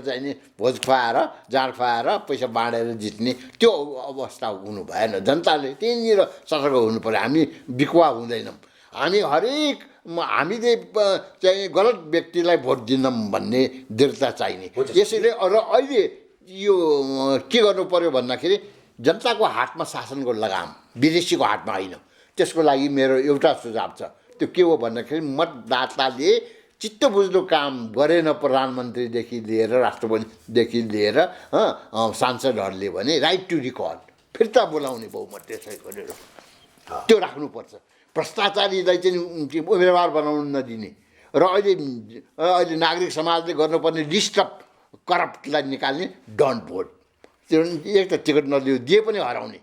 चाहिँ नि भोज खुवाएर जाँड खुवाएर पैसा बाँडेर जित्ने त्यो अवस्था हुनु भएन। जनताले त्यहीँनिर सतर्क हुनु पर्यो। हामी बिकुवा हुँदैनौँ, हामी हरेक हामीले चाहिँ गलत व्यक्तिलाई भोट दिनौँ भन्ने दृढता चाहिने। यसैले र अहिले यो के गर्नु पर्यो भन्दाखेरि जनताको हातमा शासनको लगाम, विदेशीको हातमा होइन। त्यसको लागि मेरो एउटा सुझाव छ, त्यो के हो भन्दाखेरि मतदाताले चित्त बुझ्दो काम गरेन प्रधानमन्त्रीदेखि लिएर राष्ट्रपतिदेखि लिएर सांसदहरूले भने राइट टु रिकल, फिर्ता बोलाउने बहुमत त्यसै गरेर त्यो राख्नुपर्छ। भ्रष्टाचारीलाई चाहिँ उम्मेदवार बनाउन नदिने र अहिले नागरिक समाजले गर्नुपर्ने लिस्ट अफ करप्टलाई निकाल्ने, डोन्ट भोट। त्यो एक त टिकट नदियो दिए पनि हराउने,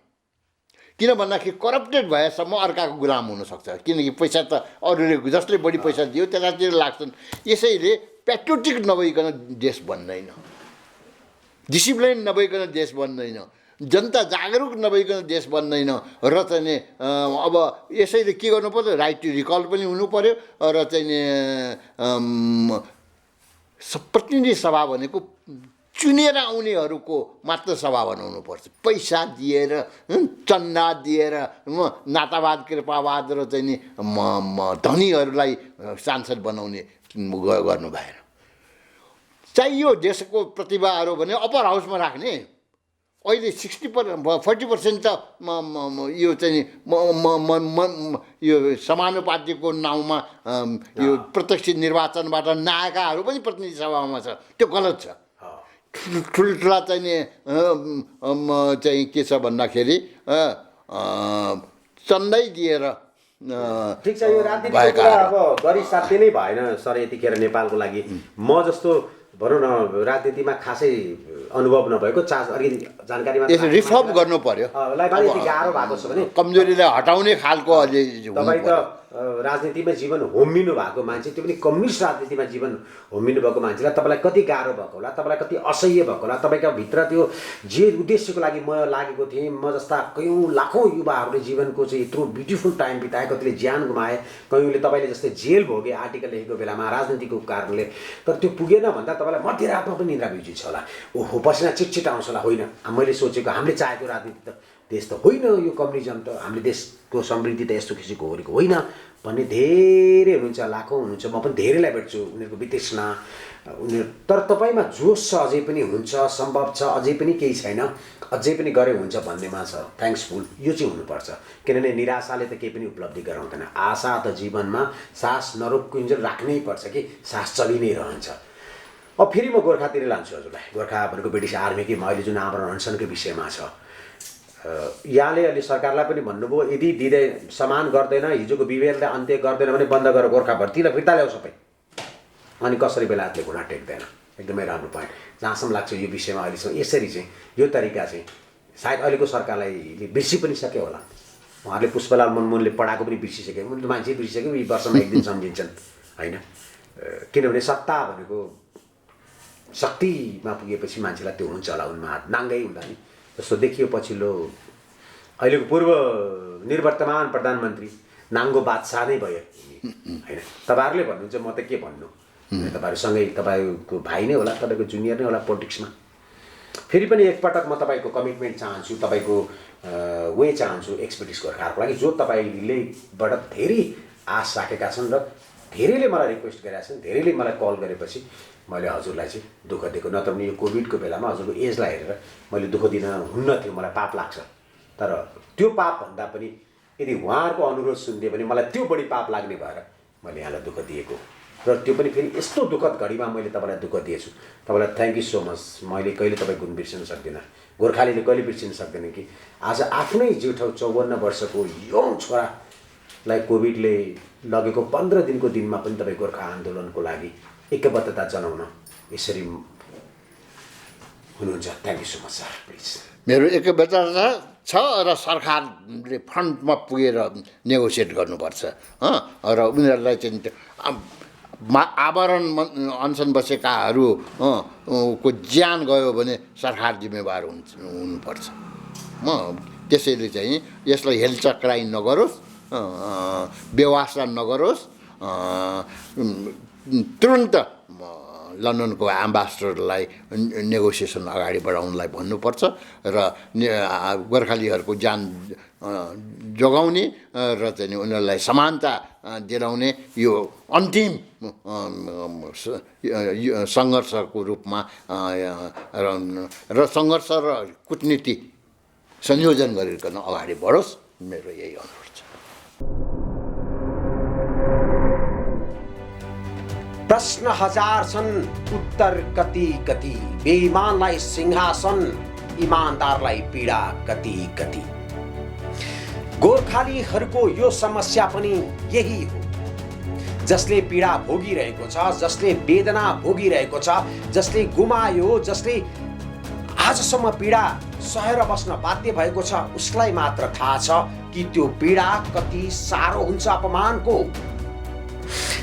किन भन्दाखेरि करप्टेड भएसम्म अर्काको गुलाम हुनसक्छ, किनकि पैसा त अरूले जसले बढी पैसा दियो त्यतातिर लाग्छन्। यसैले पेट्रोटिक नभइकन देश बन्दैन, डिसिप्लिन नभइकन देश बन्दैन, जनता जागरुक नभइकन देश बन्दैन। र चाहिँ अब यसैले के गर्नु पर्छ, राइट टु रिकल पनि हुनु पर्यो र चाहिँ प्रतिनिधि सभा भनेको चुनेर आउनेहरूको मात्र सभा बनाउनु पर्छ। पैसा दिएर चन्दा दिएर नातावाद कृपावाद र चाहिँ नि धनीहरूलाई सांसद बनाउने गर्नु भएन। चाहियो देशको प्रतिभाहरू भने अप्पर हाउसमा राख्ने। अहिले 40% त यो चाहिँ यो समानुपातिको नाउँमा यो प्रत्यक्ष निर्वाचनबाट नआएकाहरू पनि प्रतिनिधि सभामा छ, त्यो गलत छ। ठुल्ठुला चाहिँ के छ भन्दाखेरि चन्दै दिएर ठिक छ। यो राजनीतिको कुरा अब गरी साध्य नै भएन सर यतिखेर नेपालको लागि। म जस्तो भनौँ न राजनीतिमा खासै अनुभव नभएको अलिकति जानकारी मात्र रिफर्म गर्नु पर्यो। गाह्रो भएको छ भने कमजोरीलाई हटाउने खालको अझै तपाईँ त राजनीतिमा जीवन होमिनु भएको मान्छे, त्यो पनि कम्युनिस्ट राजनीतिमा जीवन होमिनु भएको मान्छेलाई तपाईँलाई कति गाह्रो भएको होला, तपाईँलाई कति असह्य भएको होला, तपाईँका भित्र त्यो जे उद्देश्यको लागि म लागेको थिएँ, म जस्ता कयौँ लाखौँ युवाहरूले जीवनको चाहिँ यत्रो ब्युटिफुल टाइम बिताए, कतिले ज्यान गुमाए, कयौँले तपाईँले जस्तै जेल भोगे आर्टिकल लेखेको बेलामा राजनीतिको कारणले, तर त्यो पुगेन भन्दा तपाईँलाई मध्यरातमा पनि निद्रा बिउजिन्छ होला, ओहो पसिना चिटचिट आउँछ होला। होइन, मैले सोचेको हामीले चाहेको राजनीति त देश त होइन, यो कम्युनिजम त हामीले देशको समृद्धि त यस्तो किसिमको होरेको होइन भन्ने धेरै हुनुहुन्छ, लाखौँ हुनुहुन्छ। म पनि धेरैलाई भेट्छु, उनीहरूको वितृष्णा उनीहरू, तर तपाईँमा जोस छ, अझै पनि हुन्छ, सम्भव छ, अझै पनि केही छैन, अझै पनि गरे हुन्छ भन्नेमा छ। थ्याङ्क्सफुल यो चाहिँ हुनुपर्छ, किनभने निराशाले त केही पनि उपलब्धि गराउँदैन। आशा त जीवनमा सास नरोकिन्जेल राख्नै पर्छ कि सास चलि नै रहन्छ। अब फेरि म गोर्खातिर लान्छु हजुरलाई। गोर्खा भनेको ब्रिटिस आर्मीकै अहिले जुन आमरण अनसनको विषयमा छ, यहाँले अहिले सरकारलाई पनि भन्नुभयो, यदि दिँदै समान गर्दैन, हिजोको विभेदलाई अन्त्य गर्दैन भने बन्द गरेर गोर्खा भर्तीलाई फिर्ता ल्याऊ सबै, अनि कसरी बेलायतले घुँडा टेक्दैन। एकदमै राम्रो पोइन्ट। जहाँसम्म लाग्छ यो विषयमा अहिलेसम्म यसरी चाहिँ यो तरिका चाहिँ सायद अहिलेको सरकारलाई बिर्सि पनि सक्यो होला। उहाँहरूले पुष्पलाल मनमोहनले पढाएको पनि बिर्सिसक्यो, उनीहरू मान्छे बिर्सिसक्यो, यी वर्षमा एक दिन सम्झिन्छन् होइन। किनभने सत्ता भनेको शक्तिमा पुगेपछि मान्छेलाई त्यो हुन्छ होला, उनमा हात नाङ्गै हुँदा नि जस्तो देखियो। पछिल्लो अहिलेको पूर्व निर्वर्तमान प्रधानमन्त्री नाङ्गो बादशाह नै भयो होइन। तपाईँहरूले भन्नुहुन्छ, म त के भन्नु, तपाईँहरूसँगै तपाईँको भाइ नै होला, तपाईँको जुनियर नै होला पोलिटिक्समा। फेरि पनि एकपटक म तपाईँको कमिटमेन्ट चाहन्छु, तपाईँको वे चाहन्छु एक्सपर्टिस गोर्खाहरूको लागि, जो तपाईँलेबाट धेरै आश राखेका छन् र धेरैले मलाई रिक्वेस्ट गरेका छन्, धेरैले मलाई कल गरेपछि मैले हजुरलाई चाहिँ दुःख दिएको। नत्र भने यो कोभिडको बेलामा हजुरको एजलाई हेरेर मैले दुःख दिन हुन्न थियो, मलाई पाप लाग्छ। तर त्यो पाप भन्दा पनि यदि उहाँहरूको अनुरोध सुनिदियो भने मलाई त्यो बढी पाप लाग्ने भएर मैले यहाँलाई दुःख दिएको, र त्यो पनि फेरि यस्तो दुःखद घडीमा मैले तपाईँलाई दुःख दिएछु। तपाईँलाई थ्याङ्क यू सो मच। मैले कहिले तपाईँको गुण बिर्सिन सक्दिनँ, गोर्खालीले कहिले बिर्सिन सक्दैन कि आज आफ्नै जेठो 54 वर्षको यङ छोरालाई कोभिडले लगेको 15 दिनको दिनमा पनि तपाईँ गोर्खा आन्दोलनको लागि एकबद्धता जनाउन यसरी हुनुहुन्छ। Thank you so much sir. Please मेरो एकबद्धता छ र सरकारले फन्डमा पुगेर नेगोसिएट गर्नुपर्छ र उनीहरूलाई चाहिँ आवरण अनसन बसेकाहरू को ज्यान गयो भने सरकार जिम्मेवार हुनुपर्छ। त्यसैले चाहिँ यसलाई हेलचक्राइ नगरोस्, बेवास्ता नगरोस्, तुरन्त लन्डनको एम्बासडरलाई नेगोसिएसन अगाडि बढाउनलाई भन्नुपर्छ र गोर्खालीहरूको ज्यान जोगाउने र चाहिँ उनीहरूलाई समानता दिलाउने यो अन्तिम सङ्घर्षको रूपमा र सङ्घर्ष र कुटनीति संयोजन गरिकन अगाडि बढोस्, मेरो यही अनुरोध छ। प्रश्न हजार छन्, उत्तर कति कति, बेइमानलाई सिंहासन, इमानदारलाई पीडा कति कति। गोर्खालीहरूको यो समस्या पनि यही हो। जसले पीडा भोगिरहेको छ, जसले वेदना भोगिरहेको छ, जसले गुमायो, जसले आजसम्म पीडा सहेर बस्न बाध्य भएको छ, उसलाई मात्र थाहा छ कि त्यो पीडा कति साह्रो हुन्छ अपमानको।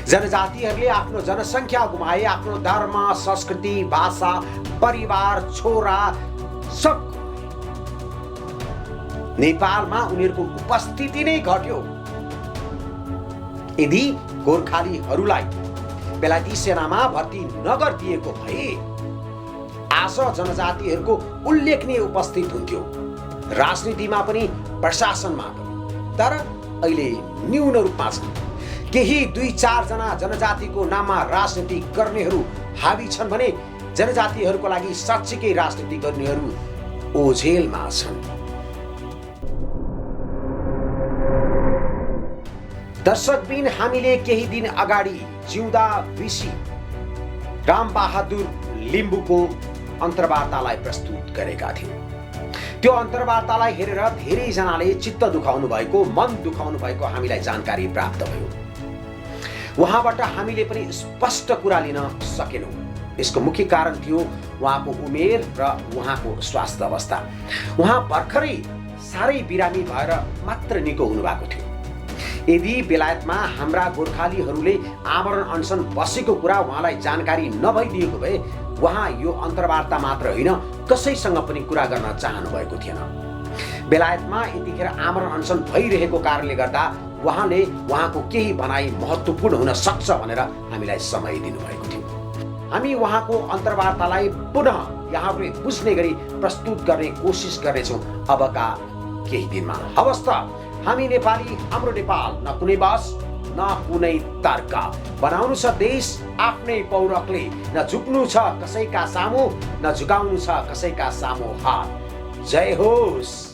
जनजातिहरूले आफ्नो जनसङ्ख्या गुमाए, आफ्नो धर्म, संस्कृति, भाषा, परिवार, छोरा सब। नेपालमा उनीहरूको उपस्थिति नै घट्यो। यदि गोर्खालीहरूलाई बेलायती सेनामा भर्ती नगरिदिएको भए आज जनजातिहरूको उल्लेखनीय उपस्थित हुन्थ्यो, राजनीतिमा पनि प्रशासनमा पनि। तर अहिले न्यून रूपमा छन्। केही 2-4 जना जनजातिको नाममा राजनीति गर्नेहरू हावी छन् भने जनजातिहरूको लागि साँच्चीकै राजनीति गर्नेहरू ओझेलमा छन्। दर्शकबिन हामीले केही दिन अगाडि जिउँदा ऋषि रामबहादुर लिम्बूको अन्तर्वार्तालाई प्रस्तुत गरेका थियौँ। त्यो अन्तर्वार्तालाई हेरेर धेरैजनाले चित्त दुखाउनु भएको, मन दुखाउनु भएको हामीलाई जानकारी प्राप्त भयो। उहाँबाट हामीले पनि स्पष्ट कुरा लिन सकेनौँ। यसको मुख्य कारण थियो उहाँको उमेर र उहाँको स्वास्थ्य अवस्था। उहाँ भर्खरै साह्रै बिरामी भएर मात्र निको हुनुभएको थियो। यदि बेलायतमा हाम्रा गोर्खालीहरूले आमरण अनसन बसेको कुरा उहाँलाई जानकारी नभइदिएको भए उहाँ यो अन्तर्वार्ता मात्र होइन कसैसँग पनि कुरा गर्न चाहनु भएको थिएन। बेलायतमा यतिखेर आमरण अनसन भइरहेको कारणले गर्दा उहाँले उहाँको केही भनाइ महत्त्वपूर्ण हुन सक्छ भनेर हामीलाई समय दिनुभएको थियो। हामी उहाँको अन्तर्वार्तालाई पुनः यहाँहरूले बुझ्ने गरी प्रस्तुत गर्ने कोसिस गर्नेछौँ अबका केही दिनमा। हवस् त, हामी नेपाली, हाम्रो नेपाल, न कुनै बस न कुनै तर्क। बनाउनु छ देश आफ्नै पौरखले, न झुक्नु छ कसैका सामु न झुकाउनु छ कसैका सामु हात। जय होस्।